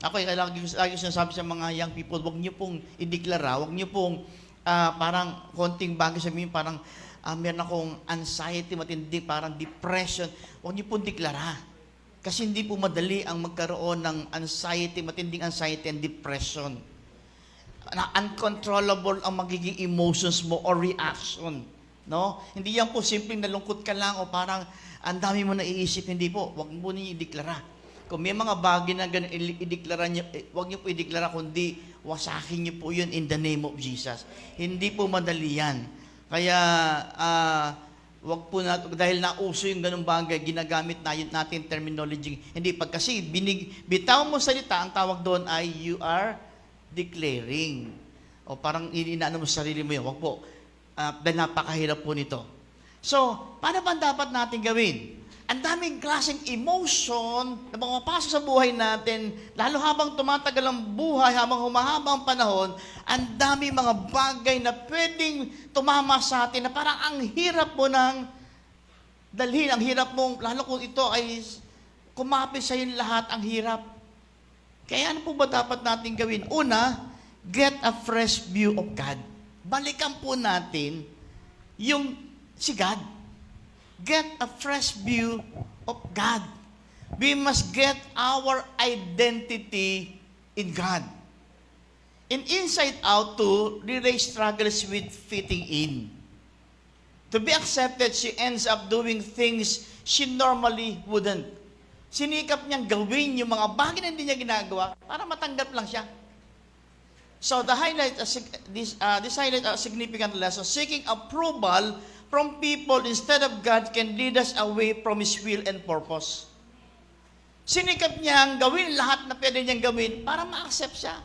Speaker 3: Ako, lagi sinasabi sa mga young people, huwag niyo pong ideklara, huwag niyo pong parang konting bagay sabihin, parang meron akong anxiety, matindi, parang depression. Huwag niyo pong deklara. Kasi hindi po madali ang magkaroon ng anxiety, matinding anxiety and depression. Na uncontrollable ang magiging emotions mo or reaction. No? Hindi yan po simpleng nalungkot ka lang o parang ang dami mo naiisip. Hindi po. Huwag mo niyo ideklara. Kung may mga bagay na ganun, ideklara niyo, huwag niyo po ideklara, kundi wasakin niyo po yun in the name of Jesus. Hindi po madali yan. Kaya, wag po natin, dahil nauso yung ganung bagay, ginagamit natin terminology. Hindi, kasi bitaw mo salita, ang tawag doon ay you are declaring. O parang inaano mo sa sarili mo yun. Wag po. Dahil napakahirap po nito. So, paano ba dapat natin gawin? Ang daming klaseng emotion na pumapasok sa buhay natin, lalo habang tumatagal ang buhay, habang humahaba ang panahon, ang daming mga bagay na pwedeng tumama sa atin na parang ang hirap mo nang dalhin, ang hirap mong, lalo kung ito ay kumapit sa iyo lahat, ang hirap. Kaya ano po ba dapat natin gawin? Una, get a fresh view of God. Balikan po natin yung si God. Get a fresh view of God. We must get our identity in God. And inside out to really struggles with fitting in. To be accepted, she ends up doing things she normally wouldn't. Sinikap niyang gawin yung mga bagay na hindi niya ginagawa para matanggap lang siya. So this highlight a significant lesson. Seeking approval from people instead of God can lead us away from His will and purpose. Sinikap niyang gawin lahat na pwede niyang gawin para ma-accept siya.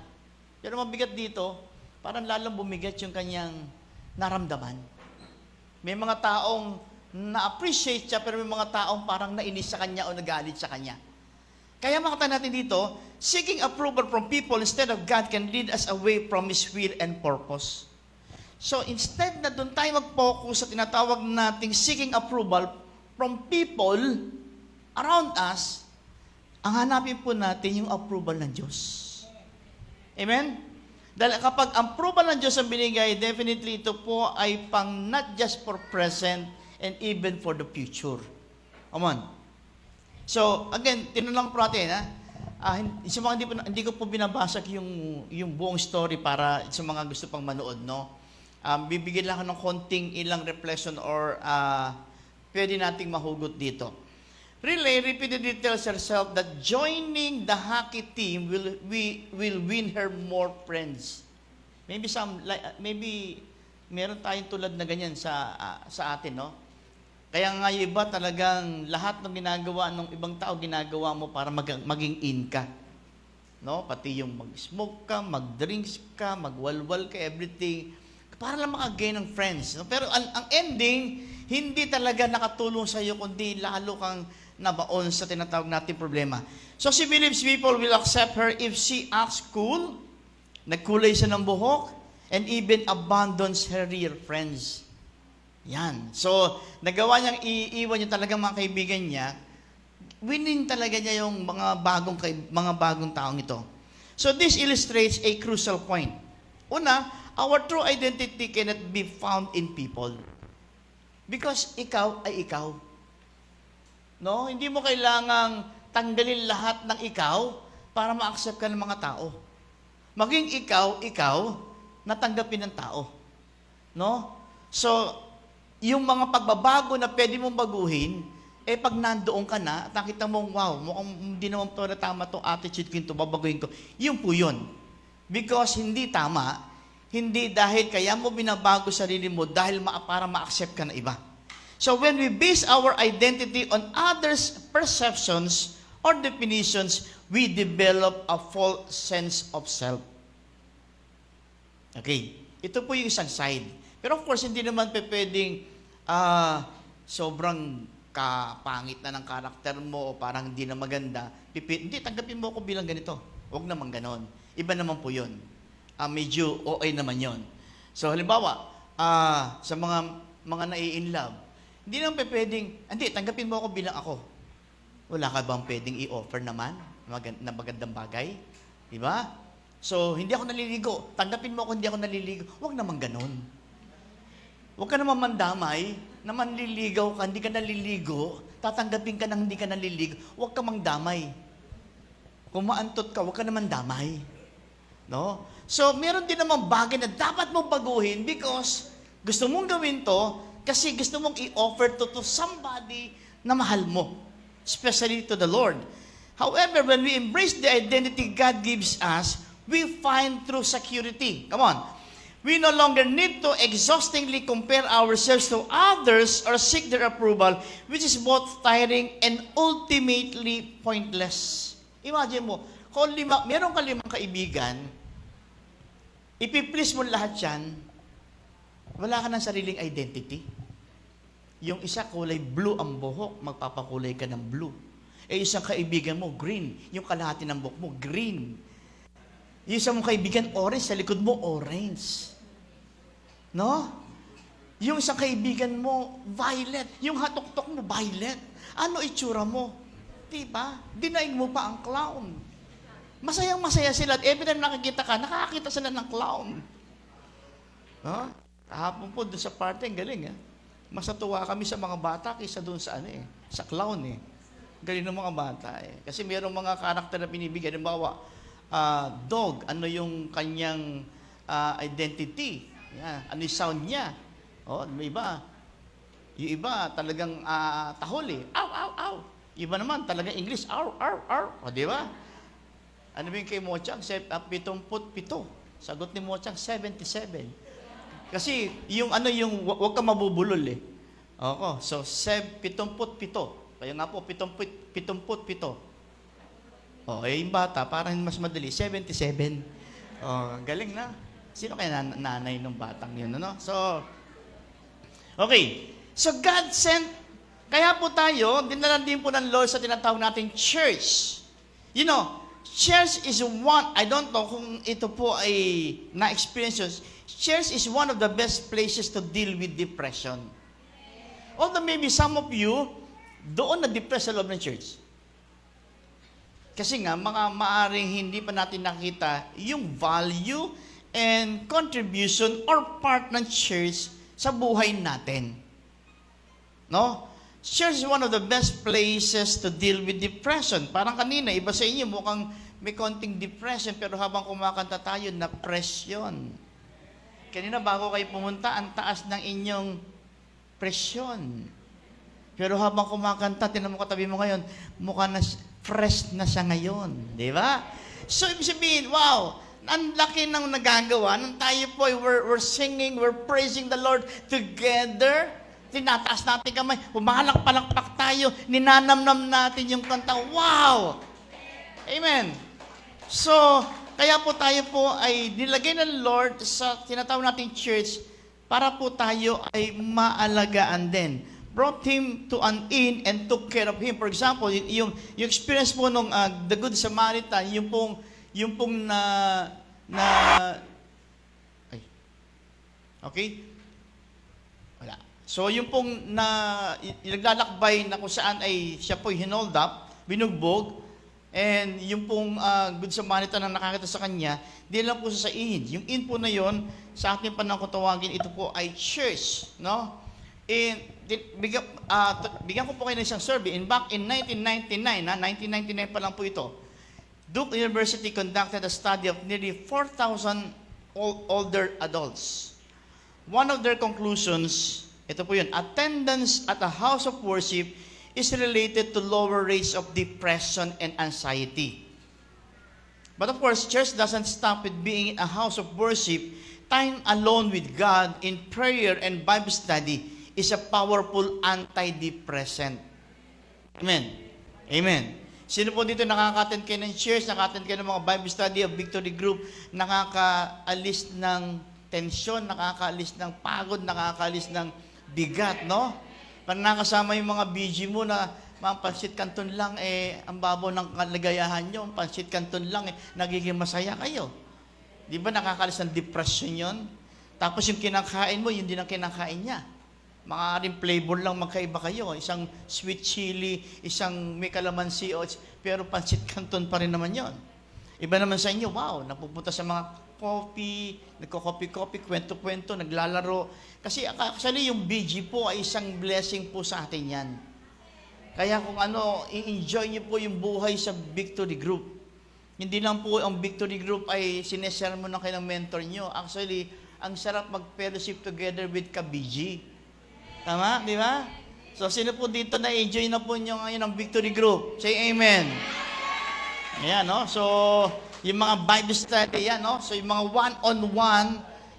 Speaker 3: Pero mabigat dito, parang lalong bumigat yung kanyang naramdaman. May mga taong na-appreciate siya, pero may mga taong parang nainis sa kanya o nagalit sa kanya. Kaya makita natin dito, seeking approval from people instead of God can lead us away from His will and purpose. So instead na doon tayo mag-focus sa tinatawag nating seeking approval from people around us, ang hanapin po natin yung approval ng Diyos. Amen? Dahil kapag approval ng Diyos ang binigay, definitely ito po ay pang not just for present and even for the future. Come on. So, again, tinanong po natin, hindi ko po binabasag yung buong story para sa mga gusto pang manood, no? Bibigyan lang ako ng konting ilang reflection or pwede nating mahugot dito. Really, repeatedly tells herself that joining the hockey team will win her more friends. Maybe meron tayong tulad na ganyan sa atin, no? Kaya nga yung iba talagang lahat ng ginagawa ng ibang tao ginagawa mo para maging in ka. No? Pati yung mag-smoke ka, mag-drinks ka, magwalwal ka, everything. Para lang maka-gain ng friends. No? Pero ang ending, hindi talaga nakatulong sa iyo, kundi lalo kang nabaon sa tinatawag natin problema. So she believes people will accept her if she acts cool, nagkulay siya ng buhok, and even abandons her real friends. Yan. So, nagawa niyang iiwan yung talagang mga kaibigan niya, winning talaga niya yung mga bagong taong ito. So, this illustrates a crucial point. Una, our true identity cannot be found in people. Because ikaw ay ikaw. No? Hindi mo kailangang tanggalin lahat ng ikaw para ma-accept ka ng mga tao. Maging ikaw, natanggapin ng tao. No? So, yung mga pagbabago na pwede mong baguhin, pag nandoon ka na, at nakita mong, wow, mukhang hindi naman to na tama tong attitude ko, ito, babaguhin ko. Yun po yun. Because hindi tama, hindi dahil kaya mo binabago sarili mo dahil para ma-accept ka na iba. So when we base our identity on others' perceptions or definitions, we develop a false sense of self. Okay, ito po yung isang side. Pero of course, hindi naman pwedeng sobrang kapangit na ng karakter mo o parang hindi na maganda. Hindi, tanggapin mo ako bilang ganito. Huwag naman ganon. Iba naman po yun. Medyo OA naman yun. So halimbawa, sa mga nai-in-love, hindi naman pwedeng, hindi, tanggapin mo ako bilang ako. Wala ka bang pwedeng i-offer naman na magandang bagay? Diba? So, hindi ako naliligo. Tanggapin mo ako, hindi ako naliligo. Huwag naman ganon. Huwag ka naman mandamay na manliligaw ka, hindi ka naliligo, tatanggapin ka ng hindi ka naliligo. Huwag ka mangdamay. Kung maantot ka, huwag ka naman damay. No? So, meron din namang bagay na dapat mong baguhin because gusto mong gawin to kasi gusto mong i-offer to somebody na mahal mo, especially to the Lord. However, when we embrace the identity God gives us, we find true security. Come on. We no longer need to exhaustingly compare ourselves to others or seek their approval, which is both tiring and ultimately pointless. Imagine mo, kung meron ka 5 kaibigan, ipiplease mo lahat yan, wala ka ng sariling identity. Yung isa kulay blue ang buhok, magpapakulay ka ng blue. Isang kaibigan mo, green. Yung kalahati ng buhok mo, green. Yung isang mong kaibigan, orange. Sa likod mo, orange. No? Yung isang kaibigan mo, violet. Yung hatok-tok mo, violet. Ano itsura mo? Diba? Dinaig mo pa ang clown. Masayang-masaya sila. At every time nakikita ka, nakakita sila ng clown. No? Kahapon po, doon sa party, ang galing, Mas natuwa kami sa mga bata kaysa doon sa sa clown, Galing ng mga bata, Kasi mayroong mga karakter na pinibigyan. Halimbawa, dog, ano yung kanyang identity? Ano yung sound niya? May iba. Yung iba, talagang tahol, Ow, ow, ow. Iba naman, talagang English, ow, ow, ow. Di ba? Ano ba yung kay Mochang? 77. Sagot ni Mochang, 77. Kasi yung wag ka mabubulol so 77. Kaya nga po 77. Yung bata parang mas madali 77. Galing na. Sino kaya nanay ng batang yun, So okay. So God sent, kaya po tayo dinalan din po ng Lord sa tinatawag nating church. Church is one, I don't know kung ito po ay na-experience yun. Church is one of the best places to deal with depression. Although maybe some of you, doon na-depress sa loob ng church. Kasi nga, maaring hindi pa natin nakita yung value and contribution or part ng church sa buhay natin. No? Church is one of the best places to deal with depression. Parang kanina, iba sa inyo, mukhang may konting depression, pero habang kumakanta tayo, na-presyon. Kanina bago kayo pumunta, ang taas ng inyong presyon. Pero habang kumakanta, tinan mo katabi mo ngayon, mukha na fresh na siya ngayon. Di ba? So, ibig sabihin, wow, ang laki ng nagagawa. Nung tayo po, we're singing, we're praising the Lord together. Tinataas natin kamay, humalak-palakpak tayo, ninanamnam natin yung kanta. Wow! Amen. So, kaya po tayo po ay nilagay ng Lord sa tinatawag nating church para po tayo ay maalagaan din. Brought him to an inn and took care of him. For example, yung experience po nung the Good Samaritan, yung pong okay? Wala. So, yung pong naglalakbay na kung saan ay siya po hinold up, binugbog, and yung pong Good Samaritan na nakakita sa kanya, di lang po sa inn. Yung inn po na yon, sa ating panahon kung tawagin, ito po ay church. No? bigyan ko po kayo ng isang survey. Back in 1999 pa lang po ito, Duke University conducted a study of nearly 4,000 older adults. One of their conclusions, ito po yun, attendance at a house of worship is related to lower rates of depression and anxiety. But of course, church doesn't stop with being a house of worship. Time alone with God in prayer and Bible study is a powerful antidepressant. Amen. Amen. Sino po dito nakaka-attend kayo ng church, nakaka-attend kayo ng mga Bible study of Victory Group, nakakaalis ng tensyon, nakakaalis ng pagod, nakakaalis ng bigat, no? Pag nakasama yung mga BG mo na mga pansit kanton lang, ang babaw ng kalagayahan nyo, ang pansit kanton lang, nagiging masaya kayo. Di ba nakakaalis ng depression yon? Tapos yung kinakain mo, yun din ang kinakain niya. Maaaring flavor lang magkaiba kayo. Isang sweet chili, isang may kalamansi, pero pansit canton pa rin naman yon. Iba naman sa inyo, wow, napupunta sa mga coffee, nagko-coffee-coffee, kwento-kwento, naglalaro. Kasi actually yung BG po ay isang blessing po sa atin yan. Kaya kung i-enjoy niyo po yung buhay sa Victory Group. Hindi lang po ang Victory Group ay sineshare mo na kayo ng mentor nyo. Actually, ang sarap mag-fellowship together with ka-BG. Tama? Di ba? So, sino po dito na-enjoy na po nyo ngayon ang Victory Group? Say amen. Ayan, no? So, yung mga Bible study, yan, no? So, yung mga one-on-one,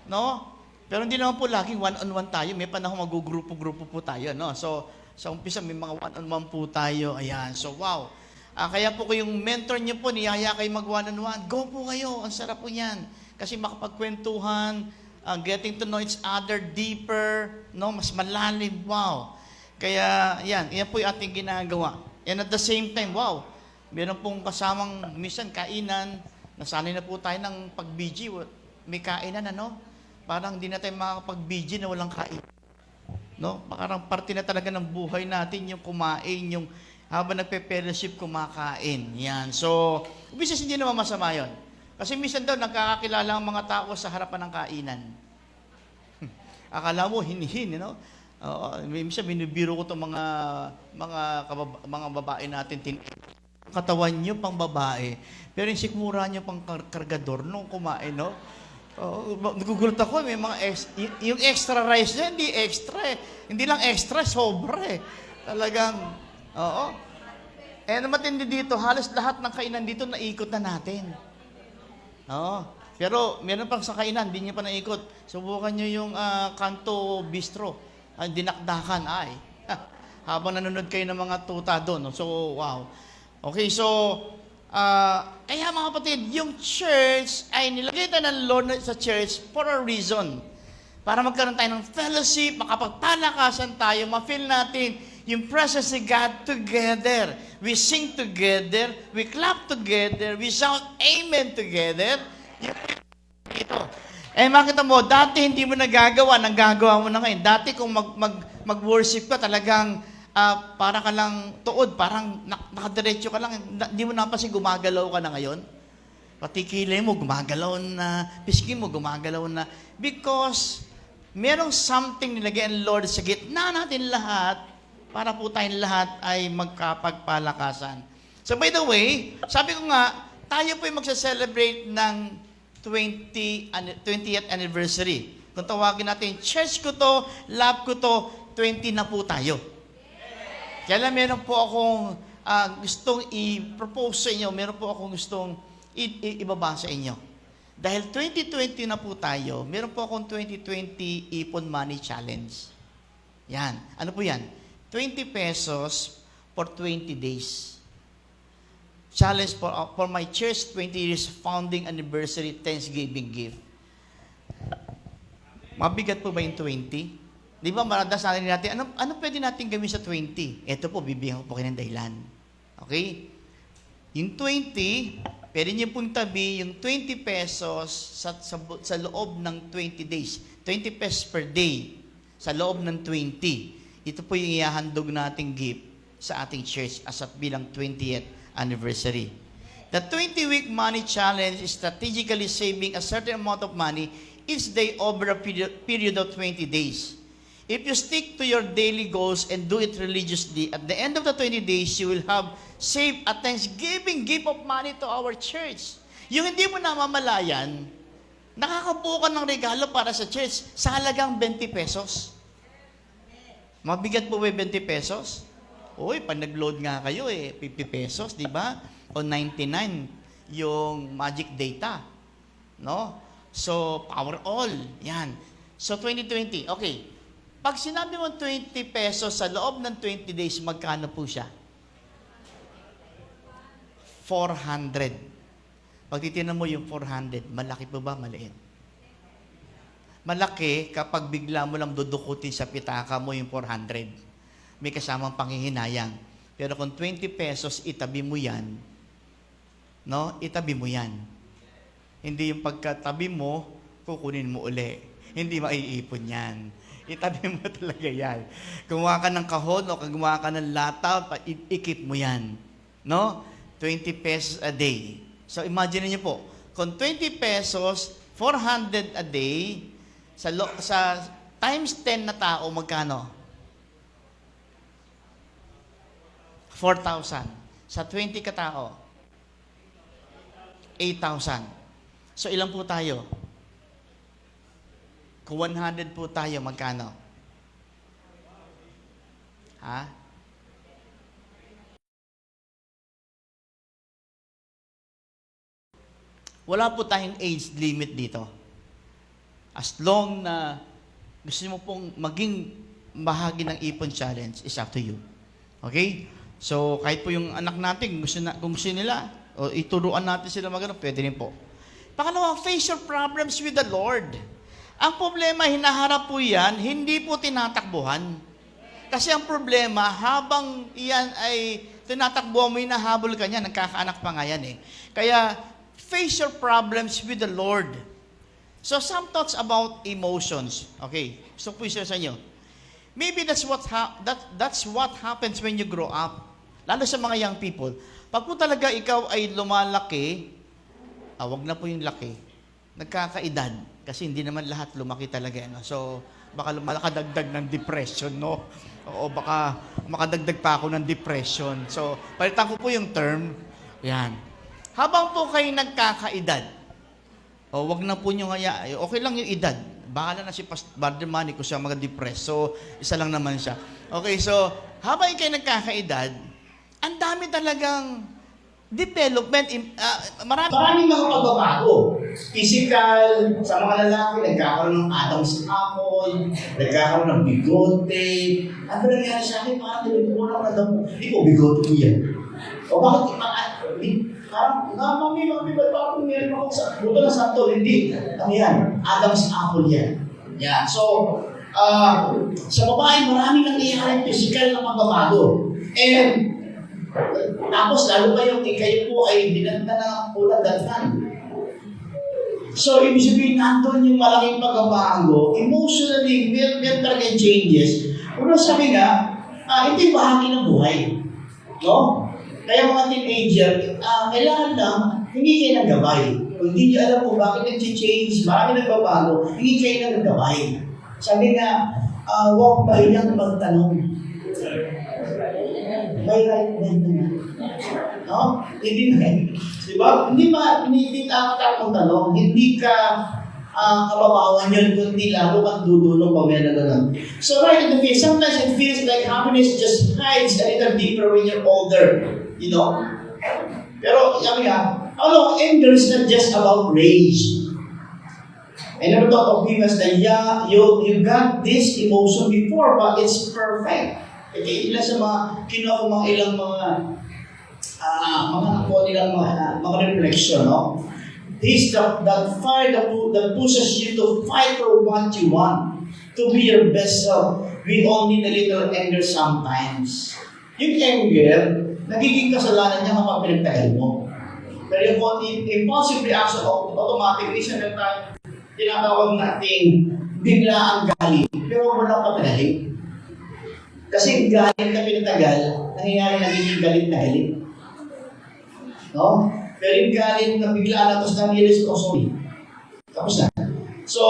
Speaker 3: no? Pero hindi naman po laging one-on-one tayo. May panahon mag-grupo-grupo po tayo, no? So, sa umpisa, may mga one-on-one po tayo. Ayan. So, wow. Kaya po kayong mentor nyo po, niyaya kayo mag one-on-one. Go po kayo. Ang sarap po yan. Kasi makapagkwentuhan, getting to know each other deeper, no, mas malalim, wow. Kaya, yan po yung ating ginagawa. And at the same time, wow, meron pong kasamang, minsan, kainan, nasanay na po tayo ng pag-BG, may kainan, parang hindi na tayo makakapag-BG na walang kain. No? Parang parte na talaga ng buhay natin, yung kumain, yung habang nagpe-fellowship, kumakain. Yan. So, bisis hindi naman masama yun. Kasi minsan daw, nagkakakilala ang mga tao sa harapan ng kainan. Akala mo, hinihin, minsan binibiro ko itong mga babae natin. Katawan nyo pang babae. Pero yung sikmura nyo pang kargador nung kumain, no? Nagugulat ako, may mga yung extra rice niya, hindi extra eh. Hindi lang extra, sobra eh. Talagang, oo. Matindi dito, halos lahat ng kainan dito naikot na natin. Oo. Pero meron pang sa kainan, hindi niya pa naikot. Subukan niyo yung Kanto Bistro. Dinakdakan, ay. Habang nanonood kayo ng mga tuta doon. So, wow. Okay, so, kaya mga kapatid, yung church ay nilagay tayo ng Lord sa church for a reason. Para magkaroon tayo ng fellowship, makapagpalakasan tayo, ma-feel natin yung presence of God together. We sing together, we clap together, we shout amen together. Ito. Makita mo, dati hindi mo nagagawa mo na ngayon. Dati kung mag-worship ka, talagang para ka lang tuod, parang nakadiretso ka lang, hindi mo napansin, gumagalaw ka na ngayon. Pati kilay mo, gumagalaw na, pisngi mo, gumagalaw na. Because, merong something nilagay ang Lord sa gitna natin lahat, para po tayong lahat ay magkapagpalakasan. So by the way, sabi ko nga, tayo po ay magsa-celebrate ng 20th anniversary. Kung tawagin natin, church ko to, love ko to, 20 na po tayo. Kaya lang meron po akong gustong i-propose sa inyo, meron po akong gustong ibaba sa inyo. Dahil 2020 na po tayo, meron po akong 2020 Ipon Money Challenge. Yan. Ano po yan? 20 pesos for 20 days. Challenge for my church 20 years founding anniversary Thanksgiving gift. Mabigat po ba yung 20? Di ba maradas natin, ano pwede natin gawin sa 20? Ito po, bibigyan ko po kayo ng dahilan. Okay? Yung 20, pwede niyo pong tabi yung 20 pesos sa loob ng 20 days. 20 pesos per day sa loob ng 20. Ito po yung ihahandog nating gift sa ating church as at bilang 20th anniversary. The 20-week money challenge is strategically saving a certain amount of money each day over a period of 20 days. If you stick to your daily goals and do it religiously, at the end of the 20 days, you will have saved a Thanksgiving gift of money to our church. Yung hindi mo namamalayan, nakakabuo ka ng regalo para sa church sa halagang 20 pesos. Mabigat po ba 20 pesos? Uy, pag nag-load nga kayo 50 pesos, di ba? O 99 yung magic data. No? So, power all. Yan. So, 2020. Okay. Pag sinabi mo 20 pesos sa loob ng 20 days, magkano po siya? 400. Pag titignan mo yung 400, malaki po ba? Maliit? Malaki kapag bigla mo lang dudukutin sa pitaka mo yung 400. May kasamang panghihinayang. Pero kung 20 pesos, itabi mo yan, no? Itabi mo yan. Hindi yung pagkatabi mo, kukunin mo uli. Hindi maiipon yan. Itabi mo talaga yan. Gumawa ka ng kahon o gumawa ka ng lata, ikip mo yan. No? 20 pesos a day. So imagine niyo po, kung 20 pesos, 400 a day, sa times 10 na tao, magkano? 4,000. Sa 20 katao, 8,000. So ilan po tayo? Kung 100 po tayo, magkano? Ha? Wala po tayong age limit dito. As long na gusto mo pong maging bahagi ng Ipon Challenge, is up to you. Okay? So, kahit po yung anak natin, kung gusto nila, o ituruan natin sila magano, pwede rin po. Pangalawa, face your problems with the Lord. Ang problema, hinaharap po yan, hindi po tinatakbuhan. Kasi ang problema, habang iyan ay tinatakbuhan mo, hinahabol ka niya, nagkakaanak pa nga yan eh. Kaya, face your problems with the Lord. So, some thoughts about emotions. Okay, so po isa sa inyo. Maybe that's what happens when you grow up. Lalo sa mga young people. Pag po talaga ikaw ay lumalaki, wag na po yung laki. Nagkakaedad. Kasi hindi naman lahat lumaki talaga. No? So, baka makadagdag ng depression, no? O baka makadagdag pa ako ng depression. So, palitan ko po yung term. Yan. Habang po kayo nagkakaedad, wag na po nyo kaya, okay lang yung edad. Bahala na si Brother Manny kung siya mga-depress. So, isa lang naman siya. Okay, so, habang kayo nagkakaedad, ang dami talagang development. Maraming mga pagbabago. Physical, sa mga lalaki, nagkakaroon ng Adam's apple, nagkakaroon ng bigote. Ano nangyari sa akin? Parang nilipunan ko na damo. Hindi ko, bigote ko yan. O bakit, parang, mami, ba't parang meron ako sa buto ng santo? Hindi. Ano yan? Adam's apple yan. Yan. So, sa babae, maraming nangyayari physical na pagbabago. And, tapos, lalo kayong kayo po ay dinagda ng ulat datnan. So, ibig sabihin, nandun yung malaking pagbabago, emotionally, meron talaga changes. Una sabi nga, ito yung bahagi ng buhay. No? Kaya mga teenager, kailangan lang, hindi kayo ng gabay. Kung hindi niyo alam kung bakit nag-change, bakit nagbabago, hindi kayo ng gabay. Sabi nga, huwag mahiyang magtanong. May right mind naman. No? Hindi na. Diba? Hindi takot tanong. Hindi ka kababawan yun, kundi lalo kang dudulong pa meron na ganun. So right at the face, sometimes it feels like happiness just hides a little deeper when you're older. You know? Pero, sabi nga, anger is not just about rage. I never thought of him as the, you got this emotion before, but it's perfect. Okay, ilan sa mga, kinuha ko mga ilang mga reflection, no? This, that fire that pushes you to fight for what you want, to be your best self. We all need a little anger sometimes. Yung anger, nagiging kasalanan niya kapag pinagtagal mo. Pero yung impulsive reaction, automatic reason na tayo, tinatawag natin bigla ang galit. Pero wala patagalin. Kasi galit na pinatagal, nangyayari nagiging galit na galit. No? Pero yung galit na bigla na tapos na-realize ko, sorry. Tapos na. So,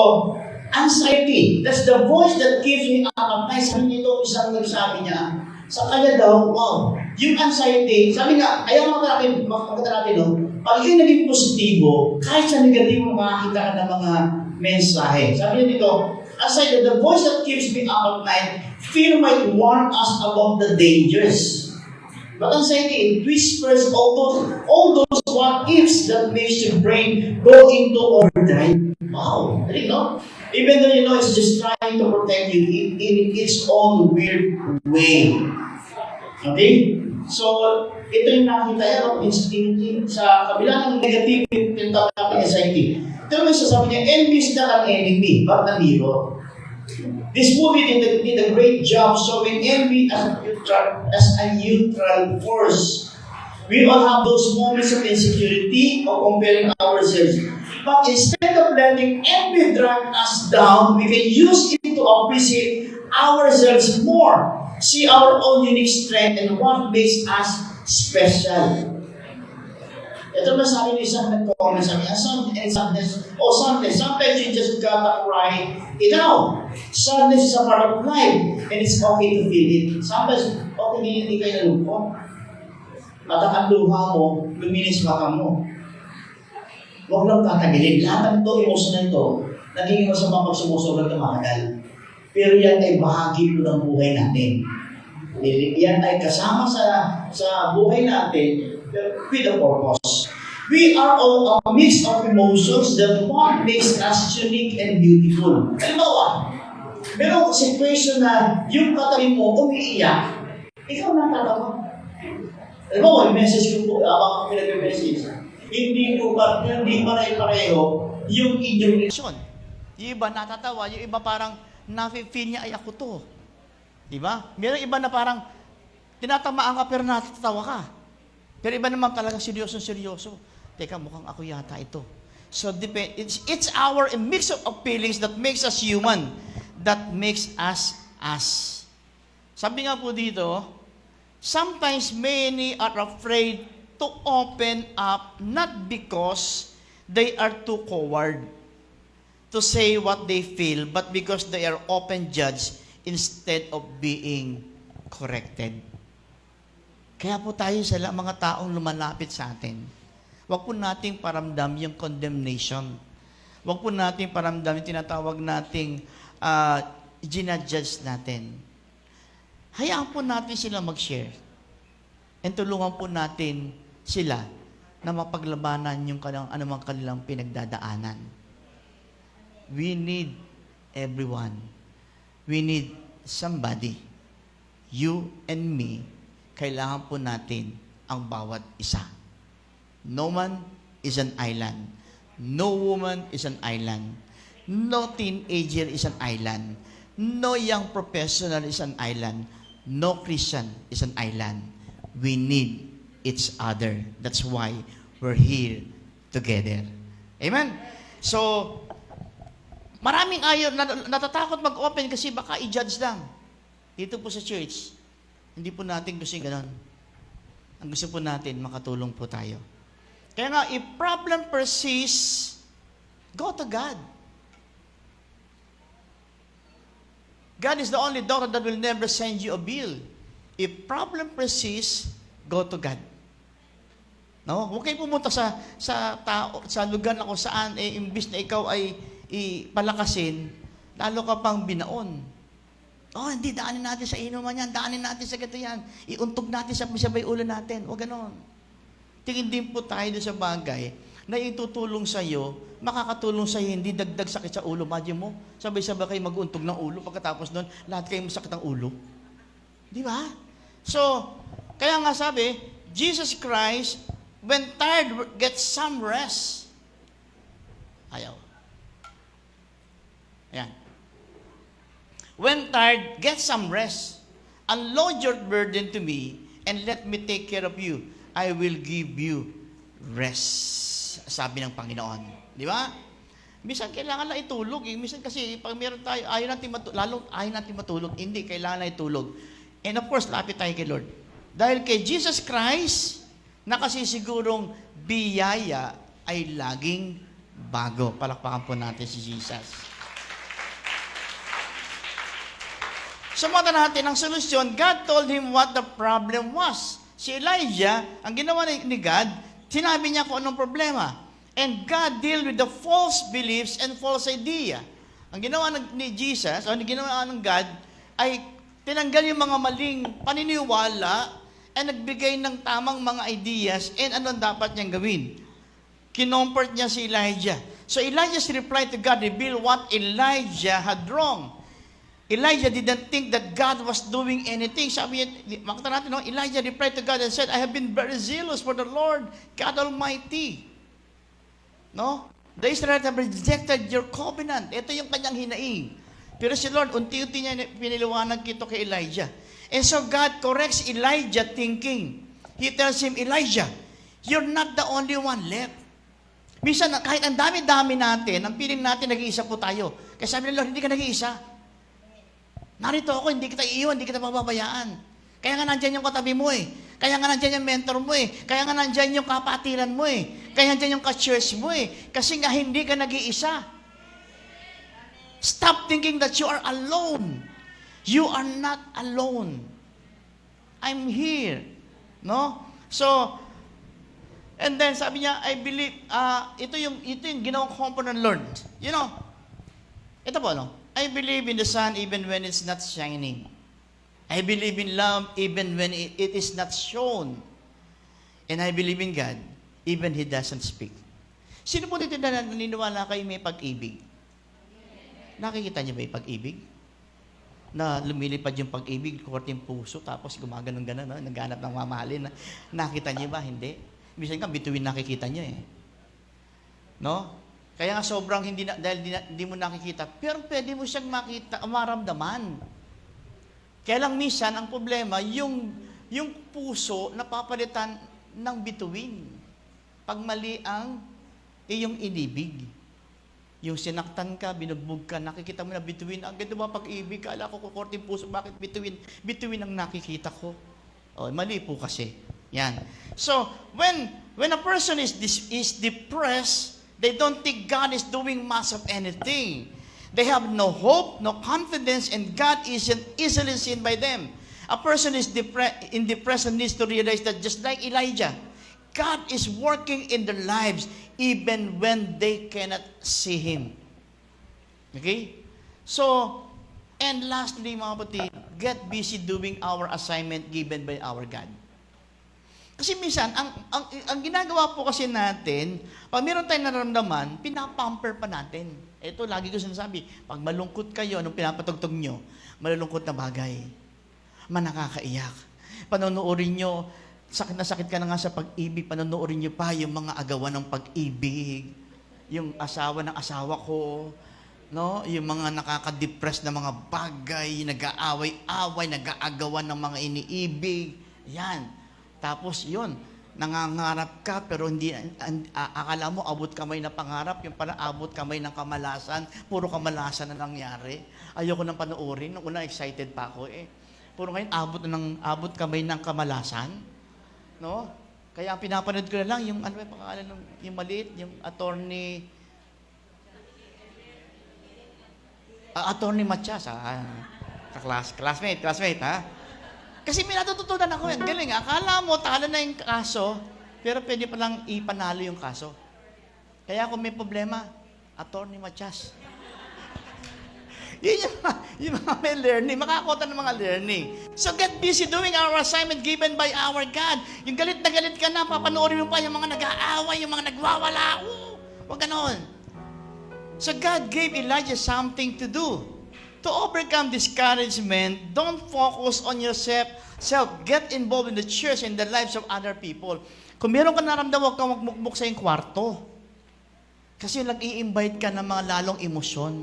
Speaker 3: Anxiety. That's the voice that keeps me up at night. Sabi nito, isang nagsabi niya, sa kanya daw, wow, yung anxiety, sabi nga, ayaw makakita natin, no? Pag ikay naging positibo, kahit sa negatibo, makakita ka ng mga mensahe. Sabi niya dito, anxiety, the voice that keeps me up at night, fear might warn us about the dangers. But anxiety, it whispers all those what-ifs that makes your brain go into overdrive. Wow, really, no? Even though you know it's just trying to protect you in its own weird way. Okay? So, ito yung nakita yan, sa kabila ng negative yung tawag natin anxiety. Ito yung sasabi niya, envy is not an enemy, but a mirror. This movie did a great job showing envy as a neutral force. We all have those moments of insecurity or comparing ourselves. But instead of letting envy drag us down, we can use it to appreciate ourselves more, see our own unique strength and what makes us special. Ito na sabi ni isang nag-comment sa akin, sometimes you just gotta cry it out. Sadness is a part of life, and it's okay to feel it. Sometimes, okay din hindi kayo nalungkot. At ang luha mo, luminis maka mo. Huwag lang tatagilin. Lahat ng ito, emosyon na ito, nagiging masama pag sumusobra ng mahal. Pero yan ay bahagi po ng buhay natin. Yan ay kasama sa buhay natin with a purpose. We are all a mix of emotions that what makes us unique and beautiful. Halimbawa, merong situation na yung katabi mo umiiyak, ikaw natatawa. Halimbawa, yung message ko po, ako pinag-message, hindi pare-pareho yung inyong reaksyon. Yung iba natatawa, yung iba parang nafe-feel niya, ay ako to. Diba? Merong iba na parang tinatamaan ka pero natatawa ka. Pero iba naman talagang seryoso. Teka, mukhang ako yata ito. So, it's our mix of feelings that makes us human. That makes us us. Sabi nga po dito, sometimes many are afraid to open up not because they are too coward to say what they feel, but because they are open judged instead of being corrected. Kaya po tayo sa mga taong lumalapit sa atin, huwag po nating paramdam yung condemnation. Huwag po nating paramdam yung tinatawag nating ginajudge natin. Hayaan po natin sila mag-share. And tulungan po natin sila na mapaglabanan yung anumang kanilang pinagdadaanan. We need everyone. We need somebody. You and me, kailangan po natin ang bawat isa. No man is an island. No woman is an island. No teenager is an island. No young professional is an island. No Christian is an island. We need each other. That's why we're here together. Amen? So, maraming ayaw, natatakot mag-open kasi baka i-judge lang. Dito po sa church, hindi po natin gusto yung ganon. Ang gusto po natin, makatulong po tayo. Kaya nga, if problem persists, go to God. God is the only doctor that will never send you a bill. If problem persists, go to God. No? Huwag kayo pumunta sa lugar na kung saan, imbis na ikaw ay palakasin, lalo ka pang binaon. Oh, hindi, daanin natin sa inuman yan, daanin natin sa gato yan, iuntog natin sa sabay ulo natin. Huwag ganon. Tingin din po tayo sa bagay na itutulong sa iyo, makakatulong sa iyo, hindi dagdag sakit sa ulo. Imagine mo, sabay-sabay kayo mag-untog ng ulo, pagkatapos doon, lahat kayo masakit ng ulo. Di ba? So, kaya nga sabi, Jesus Christ, when tired, gets some rest. Ayaw. Ayan. When tired, get some rest. Unload your burden to me, and let me take care of you. I will give you rest. Sabi ng Panginoon. Di ba? Minsan kailangan lang itulog. Minsan kasi pag meron tayo, ayaw natin matulog. Hindi, kailangan na itulog. And of course, lapit tayo kay Lord. Dahil kay Jesus Christ, na kasi sigurong biyaya ay laging bago. Palakpakan po natin si Jesus. Sumunod natin ang solusyon. God told him what the problem was. Si Elijah, ang ginawa ni God, sinabi niya kung anong problema. And God deal with the false beliefs and false idea. Ang ginawa ni Jesus, o ang ginawa ng God, ay tinanggal yung mga maling paniniwala at nagbigay ng tamang mga ideas and anong dapat niyang gawin. Kinomfort niya si Elijah. So Elijah's reply to God revealed what Elijah had wrong. Elijah didn't think that God was doing anything. Sabi niya, makita natin, no? Elijah replied to God and said, I have been very zealous for the Lord, God Almighty. No? The Israelites have rejected your covenant. Ito yung kanyang hinaing. Pero si Lord, unti-unti niya piniliwanag ito kay Elijah. And so God corrects Elijah thinking. He tells him, Elijah, you're not the only one left. Minsan, kahit ang dami-dami natin, ang piling natin, nag-iisa po tayo. Kaya sabi ng Lord, hindi ka nag-iisa. Narito ako, hindi kita iiwan, hindi kita pababayaan. Kaya nga nandyan yung katabi mo eh. Kaya nga nandyan yung mentor mo eh. Kaya nga nandyan yung kapatiran mo eh. Kaya nandyan yung ka-church mo eh. Kasi nga hindi ka nag-iisa. Stop thinking that you are alone. You are not alone. I'm here. No? So, and then sabi niya, I believe, ito yung ginawang comfort ng Lord. You know, ito po, no? I believe in the sun even when it's not shining. I believe in love even when it is not shown. And I believe in God even He doesn't speak. Sino po dito na naniniwala kayo may pag-ibig? Nakikita niyo ba yung pag-ibig? Na lumilipad yung pag-ibig, korte yung puso, tapos gumaganon-ganon, no? Naghanap ng mamahalin. Nakita niyo ba? Hindi. Minsan ka, bituin nakikita niyo eh. No? Kaya nga sobrang dahil hindi mo nakikita, pero pwede mo siyang makita, maramdaman. Kaya lang minsan, ang problema, yung puso napapalitan ng bituin. Pag mali ang iyong inibig. Yung sinaktan ka, binugbog ka, nakikita mo na bituin. Ang ganda ba pag-ibig? Kala ko kukorte yung puso. Bakit bituin? Bituin ang nakikita ko. Oh, mali po kasi. Yan. So, when a person is depressed, they don't think God is doing much of anything. They have no hope, no confidence, and God isn't easily seen by them. A person is in depression needs to realize that just like Elijah, God is working in their lives even when they cannot see Him. Okay? So, and lastly, mga kapatid, get busy doing our assignment given by our God. Kasi minsan, ang ginagawa po kasi natin, pag meron tayong nararamdaman, pinapamper pa natin. Ito, lagi ko sinasabi, pag malungkot kayo, anong pinapatugtog nyo? Malulungkot na bagay. Manakakaiyak. Panonoodin nyo, sakit na sakit ka na nga sa pag-ibig, panonoodin nyo pa yung mga agawan ng pag-ibig, yung asawa ng asawa ko, no? Yung mga nakaka-depress na mga bagay, nag-aaway-away, nag-aagawan ng mga iniibig. Yan. Tapos yun, nangangarap ka pero hindi, akala mo abot kamay na pangarap, yung pala abot kamay ng kamalasan, puro kamalasan na nangyari. Ayoko nang panoorin, nung una excited pa ako eh. Puro ngayon abot kamay ng kamalasan. No? Kaya ang pinapanood ko na lang, yung ano ba pangalan ng yung maliit, yung attorney Matias, classmate, ha? Kasi may natututunan ako yan. Galing, akala mo, talo na yung kaso, pero pwede pa lang ipanalo yung kaso. Kaya kung may problema, attorney Matias. Yun yung mga may learning, makakota ng mga learning. So get busy doing our assignment given by our God. Yung galit na galit ka na, papanoorin mo pa yung mga nag-aaway, yung mga nagwawala. Huwag ganon. So God gave Elijah something to do. To overcome discouragement, don't focus on yourself. Get involved in the church and the lives of other people. Kung meron ka naramdaman, huwag kang magmukmuk sa iyong kwarto. Kasi nag-i-invite ka ng mga lalong emosyon.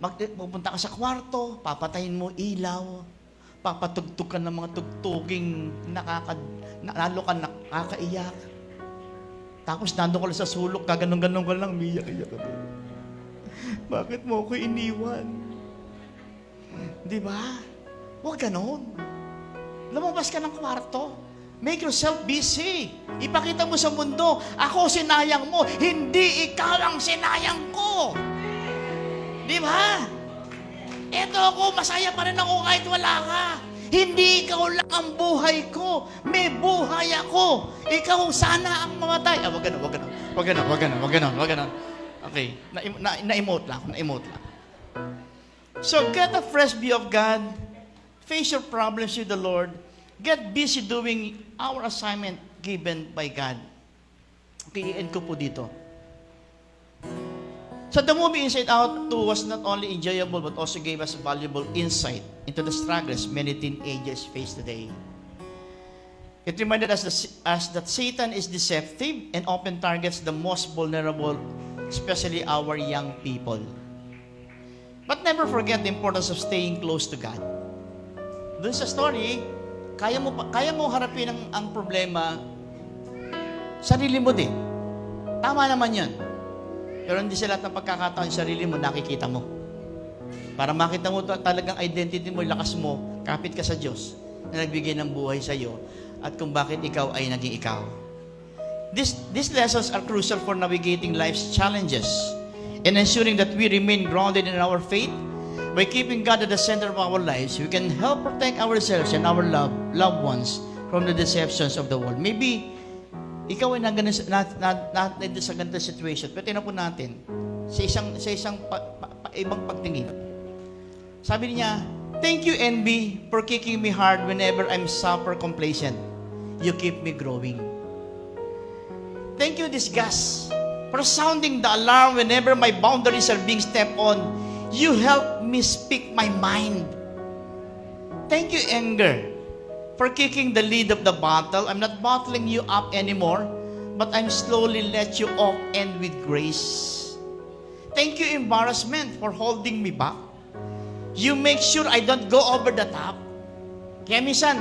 Speaker 3: Magpunta ka sa kwarto, papatayin mo ilaw, papatugtog ka ng mga tugtuging lalo ka nakakaiyak. Tapos nandun ka lang sa sulok, kaganon-ganon ka lang, miyak-iyak ka. Bakit mo ako iniwan? Di ba? Huwag ganon. Lumabas ka ng kwarto. Make yourself busy. Ipakita mo sa mundo, ako sinayang mo, hindi ikaw ang sinayang ko. Di ba? Eto ako, masaya pa rin ako kahit wala ka. Hindi ikaw lang ang buhay ko. May buhay ako. Ikaw sana ang mamatay. Wag ganon. Okay, na-emote lang. So, get a fresh view of God. Face your problems with the Lord. Get busy doing our assignment given by God. Okay, i-end ko po dito. So the movie Inside Out 2 was not only enjoyable but also gave us valuable insight into the struggles many teenagers face today. It reminded us that Satan is deceptive and often targets the most vulnerable, especially our young people. But never forget the importance of staying close to God. Dun sa story, kaya mo harapin ang problema, sarili mo din. Tama naman yan. Pero hindi sa lahat ng pagkakataon, sarili mo, nakikita mo. Para makita mo talagang identity mo, lakas mo, kapit ka sa Diyos na nagbigay ng buhay sa iyo at kung bakit ikaw ay naging ikaw. These lessons are crucial for navigating life's challenges and ensuring that we remain grounded in our faith. By keeping God at the center of our lives, we can help protect ourselves and our loved ones from the deceptions of the world. Maybe ikaw ay nandito sa ganitong situation. Pero tingnan po natin sa isang ibang pagtingin. Sabi niya, "Thank you, envy, for kicking me hard whenever I'm super complacent. You keep me growing. Thank you, disgust, for sounding the alarm whenever my boundaries are being stepped on. You help me speak my mind. Thank you, anger, for kicking the lead of the battle. I'm not bottling you up anymore, but I'm slowly let you off and with grace. Thank you, embarrassment, for holding me back. You make sure I don't go over the top." Kaya minsan,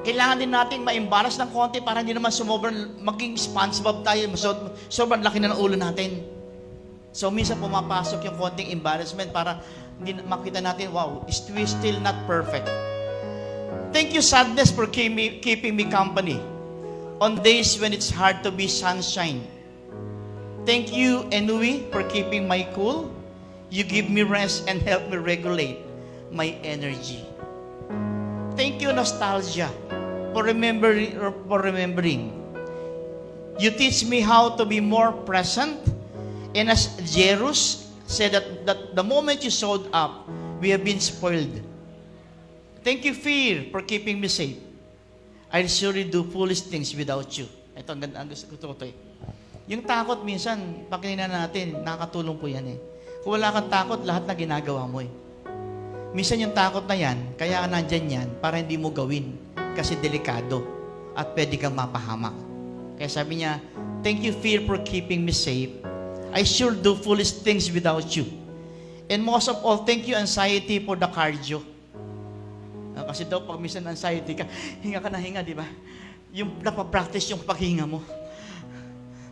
Speaker 3: kailangan din nating ma-embarrass ng konti para hindi naman maging SpongeBob tayo. Sobrang laki na ng ulo natin. So minsan pumapasok yung konting embarrassment para hindi makita natin, wow, we're still not perfect. Thank you, sadness, for keeping me company on days when it's hard to be sunshine. Thank you, ennui, for keeping my cool. You give me rest and help me regulate my energy. Thank you, nostalgia, for remembering. You teach me how to be more present. And as Jerus said that the moment you showed up, we have been spoiled. Thank you, fear, for keeping me safe. I'll surely do foolish things without you. Ito, ang gusto ko ito eh. Yung takot minsan, pakinggan natin, nakakatulong po yan eh. Kung wala kang takot, lahat na ginagawa mo eh. Minsan yung takot na yan, kaya ka nandyan yan, para hindi mo gawin. Kasi delikado. At pwede kang mapahamak. Kaya sabi niya, thank you, fear, for keeping me safe. I sure do foolish things without you. And most of all, thank you, anxiety, for the cardio. Kasi daw, pag minsan anxiety ka, hinga ka na hinga, di ba? Yung napapractice yung paghinga mo.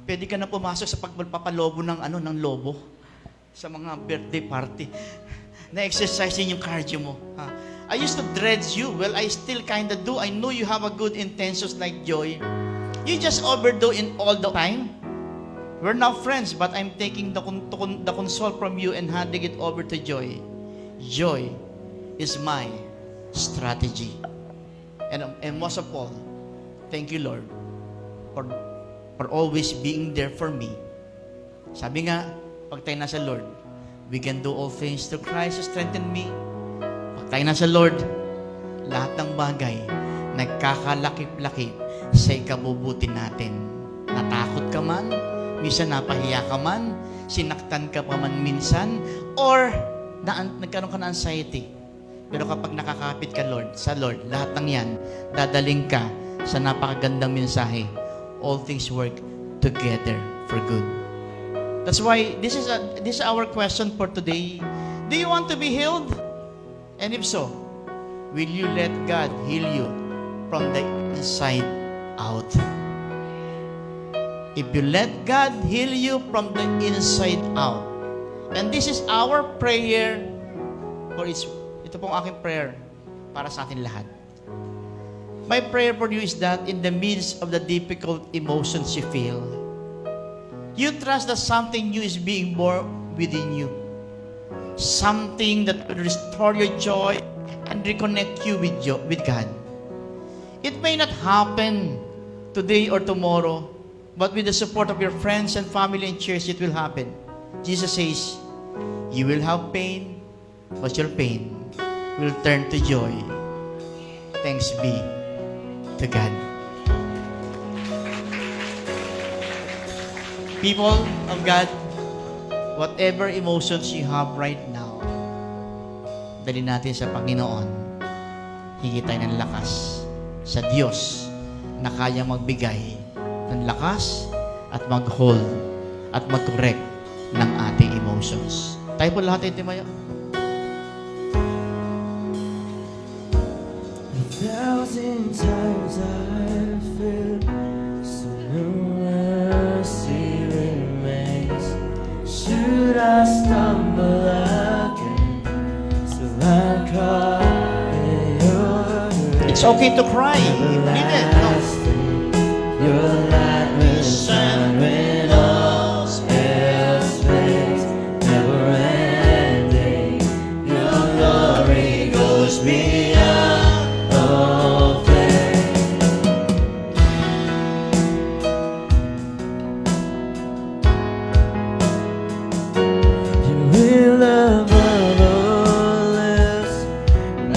Speaker 3: Pwede ka na pumasok sa pagpapalobo ng lobo sa mga birthday party. Na-exercise yung cardio mo. I used to dread you. Well, I still kinda do. I know you have a good intentions like Joy. You just overdo in all the time. We're now friends, but I'm taking the console from you and handing it over to Joy. Joy is my strategy. And most of all, thank you, Lord, for always being there for me. Sabi nga, pag tayo nasa Lord, we can do all things through Christ who strengthened me. Pag tayo nasa Lord, lahat ng bagay nagkakalakip-lakip sa ikabubuti natin. Natakot ka man, minsan napahiya ka man, sinaktan ka pa man minsan, or nagkaroon ka ng anxiety. Pero kapag nakakapit ka, sa Lord, lahat ng yan, dadaling ka sa napakagandang mensahe. All things work together for good. That's why this is our question for today. Do you want to be healed? And if so, will you let God heal you from the inside out? If you let God heal you from the inside out. And this is our prayer ito pong aking prayer para sa atin lahat. My prayer for you is that in the midst of the difficult emotions you feel, you trust that something new is being born within you. something that will restore your joy and reconnect you with God. It may not happen today or tomorrow, but with the support of your friends and family and church, it will happen. Jesus says, you will have pain, but your pain will turn to joy. Thanks be to God. People of God, whatever emotions you have right now, dali natin sa Panginoon. Hingi tayo ng lakas sa Diyos na kaya magbigay ng lakas at mag-hold at mag-correct ng ating emotions. Tayo po lahat ay timayo.
Speaker 6: 1,000 times I've failed, so no mercy remains. Should I stumble again, still I'm caught in your
Speaker 3: It's okay to cry. You need it. No.
Speaker 6: Your light will shine when all else fades, never ending. Your glory goes beyond all things. You will above all else,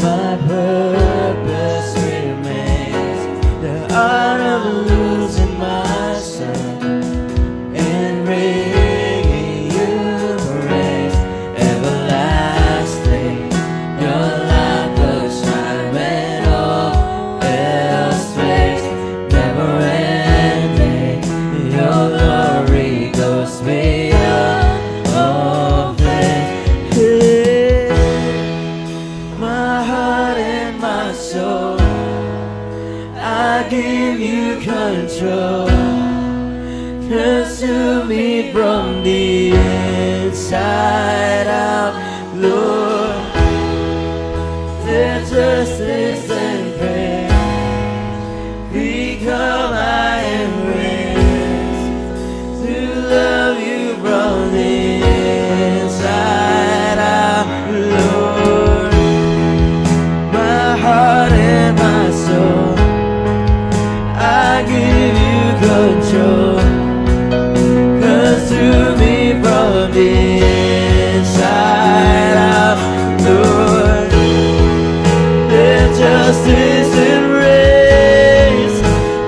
Speaker 6: my purpose remains. The art of losing myself and bringing you praise. Everlasting, your light will shine when all else fades. Never ending, your glory goes beyond all things. My heart and my soul, I give you control. Consume me from the inside out, Lord. Their justice and praise become my embrace. To love you from the inside out, Lord. My heart and my soul, I give you control. Consume me from the inside out, Lord. Let justice and grace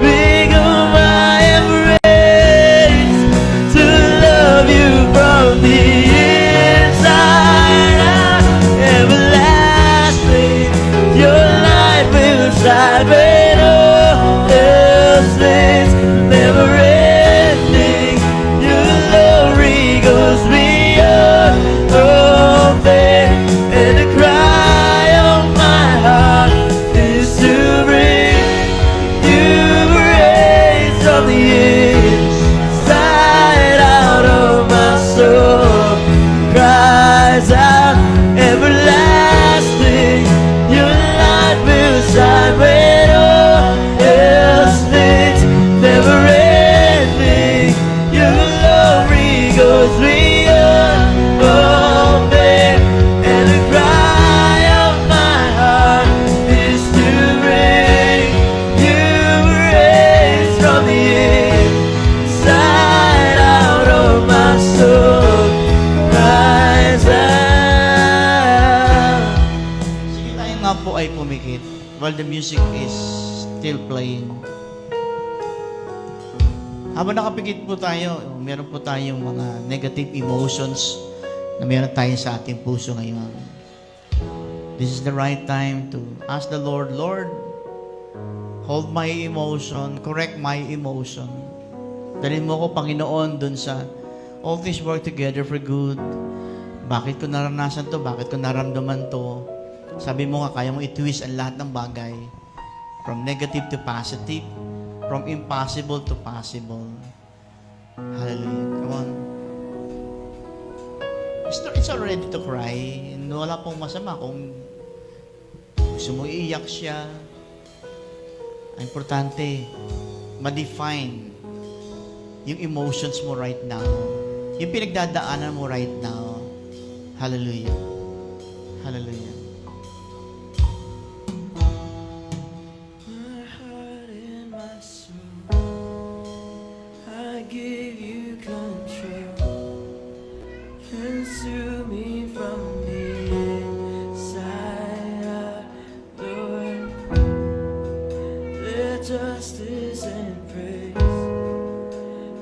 Speaker 6: become my embrace. To love you from the inside out, everlasting. Your light will shine when all else fades. Never ending, your glory goes beyond all things. And the cry of my heart is to bring you praise from the inside out of my soul. Cries out, everlasting, your light will shine when all else fades. Never ending, your glory goes beyond all things. And the cry of my heart is to bring you praise from the inside out of my soul. Cries out.
Speaker 3: Sige tayo nga po ay pumikit while the music is still playing. Habang nakapikit po tayo, meron po tayong mga negative emotions na meron tayo sa ating puso ngayon. This is the right time to ask the Lord, Lord, hold my emotion, correct my emotion. Dalhin mo ko, Panginoon, dun sa all things work together for good. Bakit ko naranasan to? Bakit ko naramdaman to? Sabi mo nga, kaya mo i-twist ang lahat ng bagay. From negative to positive. From impossible to possible. Hallelujah. Come on. It's already to cry. Wala pong masama kung gusto mo iiyak siya. Ang importante, ma-define yung emotions mo right now. Yung pinagdadaanan mo right now. Hallelujah. Hallelujah.
Speaker 6: My heart and my soul, I give you control. Consume me from the inside out, Lord. Let justice and praise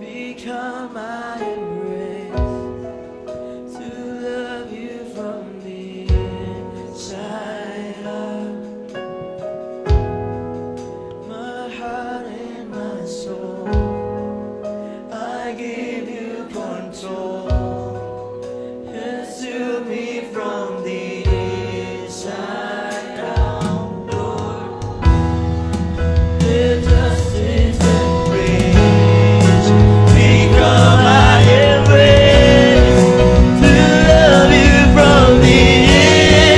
Speaker 6: become my embrace. To love you from the inside out. My heart and my soul, I give you control. Consume me from the inside out, Lord. Let justice and praise become my embrace. To love you from the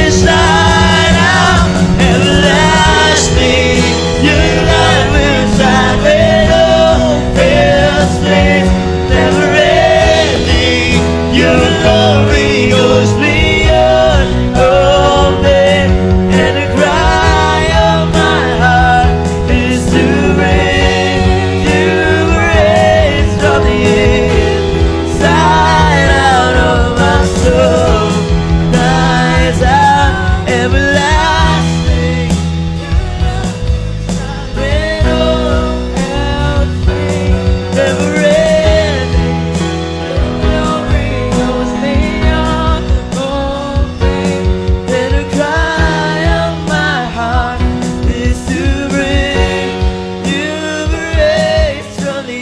Speaker 6: inside out, everlasting. Your light will shine when all else fades. Never ending, your glory goes beyond all pain. And the cry of my heart is to bring you praise from the inside out of my soul. Rise out, everlasting. When all else fades, never ending, your glory goes beyond all pain. And the cry of my heart is to bring you praise from the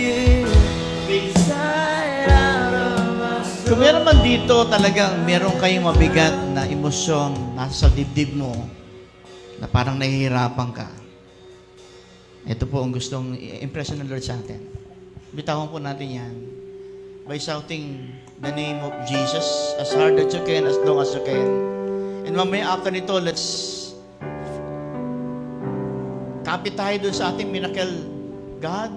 Speaker 6: inside out of my soul.
Speaker 3: Kung meron man dito talagang meron kayong mabigat na emosyon nasa dibdib mo na parang nahihirapan ka, ito po ang gustong i-impress ng Lord sa atin. Bitawan po natin yan by shouting the name of Jesus as hard as you can, as long as you can. And mamaya after nito, let's kapit tayo doon sa ating miracle God.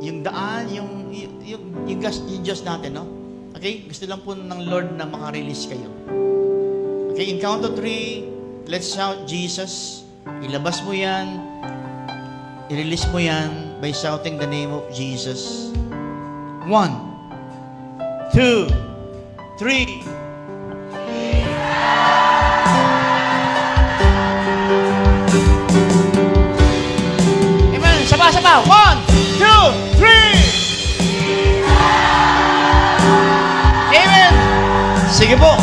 Speaker 3: Yung daan, yung Diyos natin, no? Okay? Gusto lang po ng Lord na makarelease kayo. Okay, in count of 3, let's shout Jesus. Ilabas mo yan. I-release mo yan by shouting the name of Jesus. 1, 2, 3. Amen. Saba-saba. 1, 2, 3. Amen. Sige po.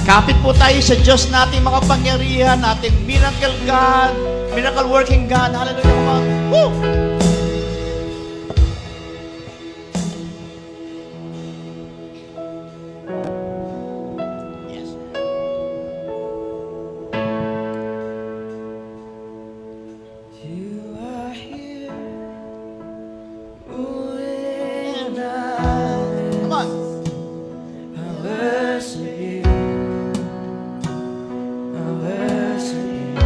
Speaker 3: Kapit po tayo sa Diyos nating makapangyarihan, nating miracle God, miracle working God. Hallelujah. Woo! Yes.
Speaker 6: You are here, when I
Speaker 3: Come on.
Speaker 6: worship you. I worship you.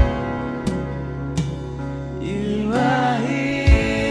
Speaker 6: You are here.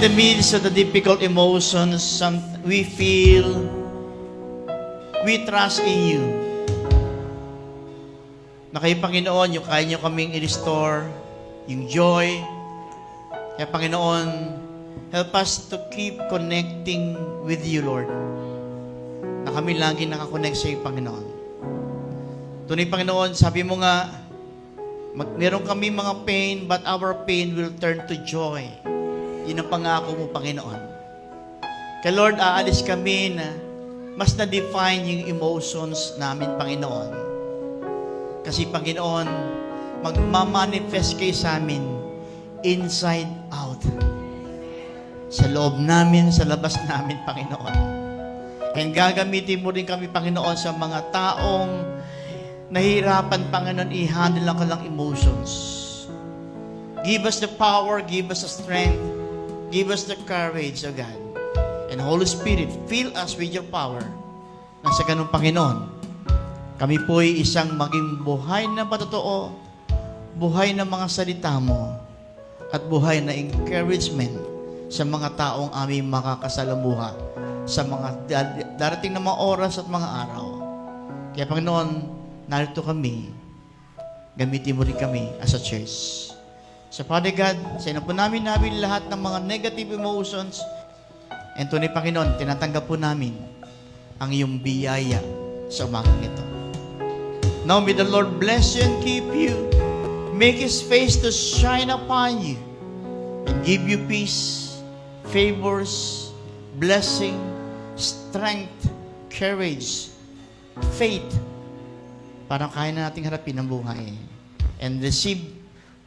Speaker 3: the midst of the difficult emotions we feel, we trust in you. Na kayo, Panginoon, yung kaya nyo kaming i-restore, yung joy. Kaya, Panginoon, help us to keep connecting with you, Lord. Na kami lagi nakakonect sa iyo, Panginoon. Tunay, Panginoon, sabi mo nga, meron kami mga pain, but our pain will turn to joy. Yun ang pangako mo, Panginoon. Kaya Lord, aalis kami na mas na-define yung emotions namin, Panginoon. Kasi, Panginoon, magmamanifest kayo sa amin inside out. Sa loob namin, sa labas namin, Panginoon. And gagamitin mo rin kami, Panginoon, sa mga taong nahihirapan, Panginoon, i-handle ang kanilang emotions. Give us the power, give us the strength, give us the courage, O God. And Holy Spirit, fill us with your power. Nang sa ganun, Panginoon, kami po'y isang maging buhay na patotoo, buhay na mga salita mo, at buhay na encouragement sa mga taong aming makakasalamuha sa mga darating na mga oras at mga araw. Kaya, Panginoon, narito kami. Gamitin mo rin kami as a church. So, Father God, sa ina po namin lahat ng mga negative emotions. And tunay, Panginoon, tinatanggap po namin ang iyong biyaya sa umagang ito. Now, may the Lord bless you and keep you. Make His face to shine upon you and give you peace, favors, blessing, strength, courage, faith, para kaya na nating harapin ang buhay. And receive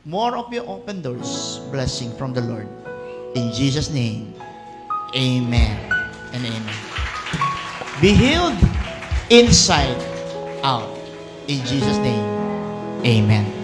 Speaker 3: more of your open doors, blessing from the Lord. In Jesus' name, amen and amen. Be healed inside out. In Jesus' name, amen.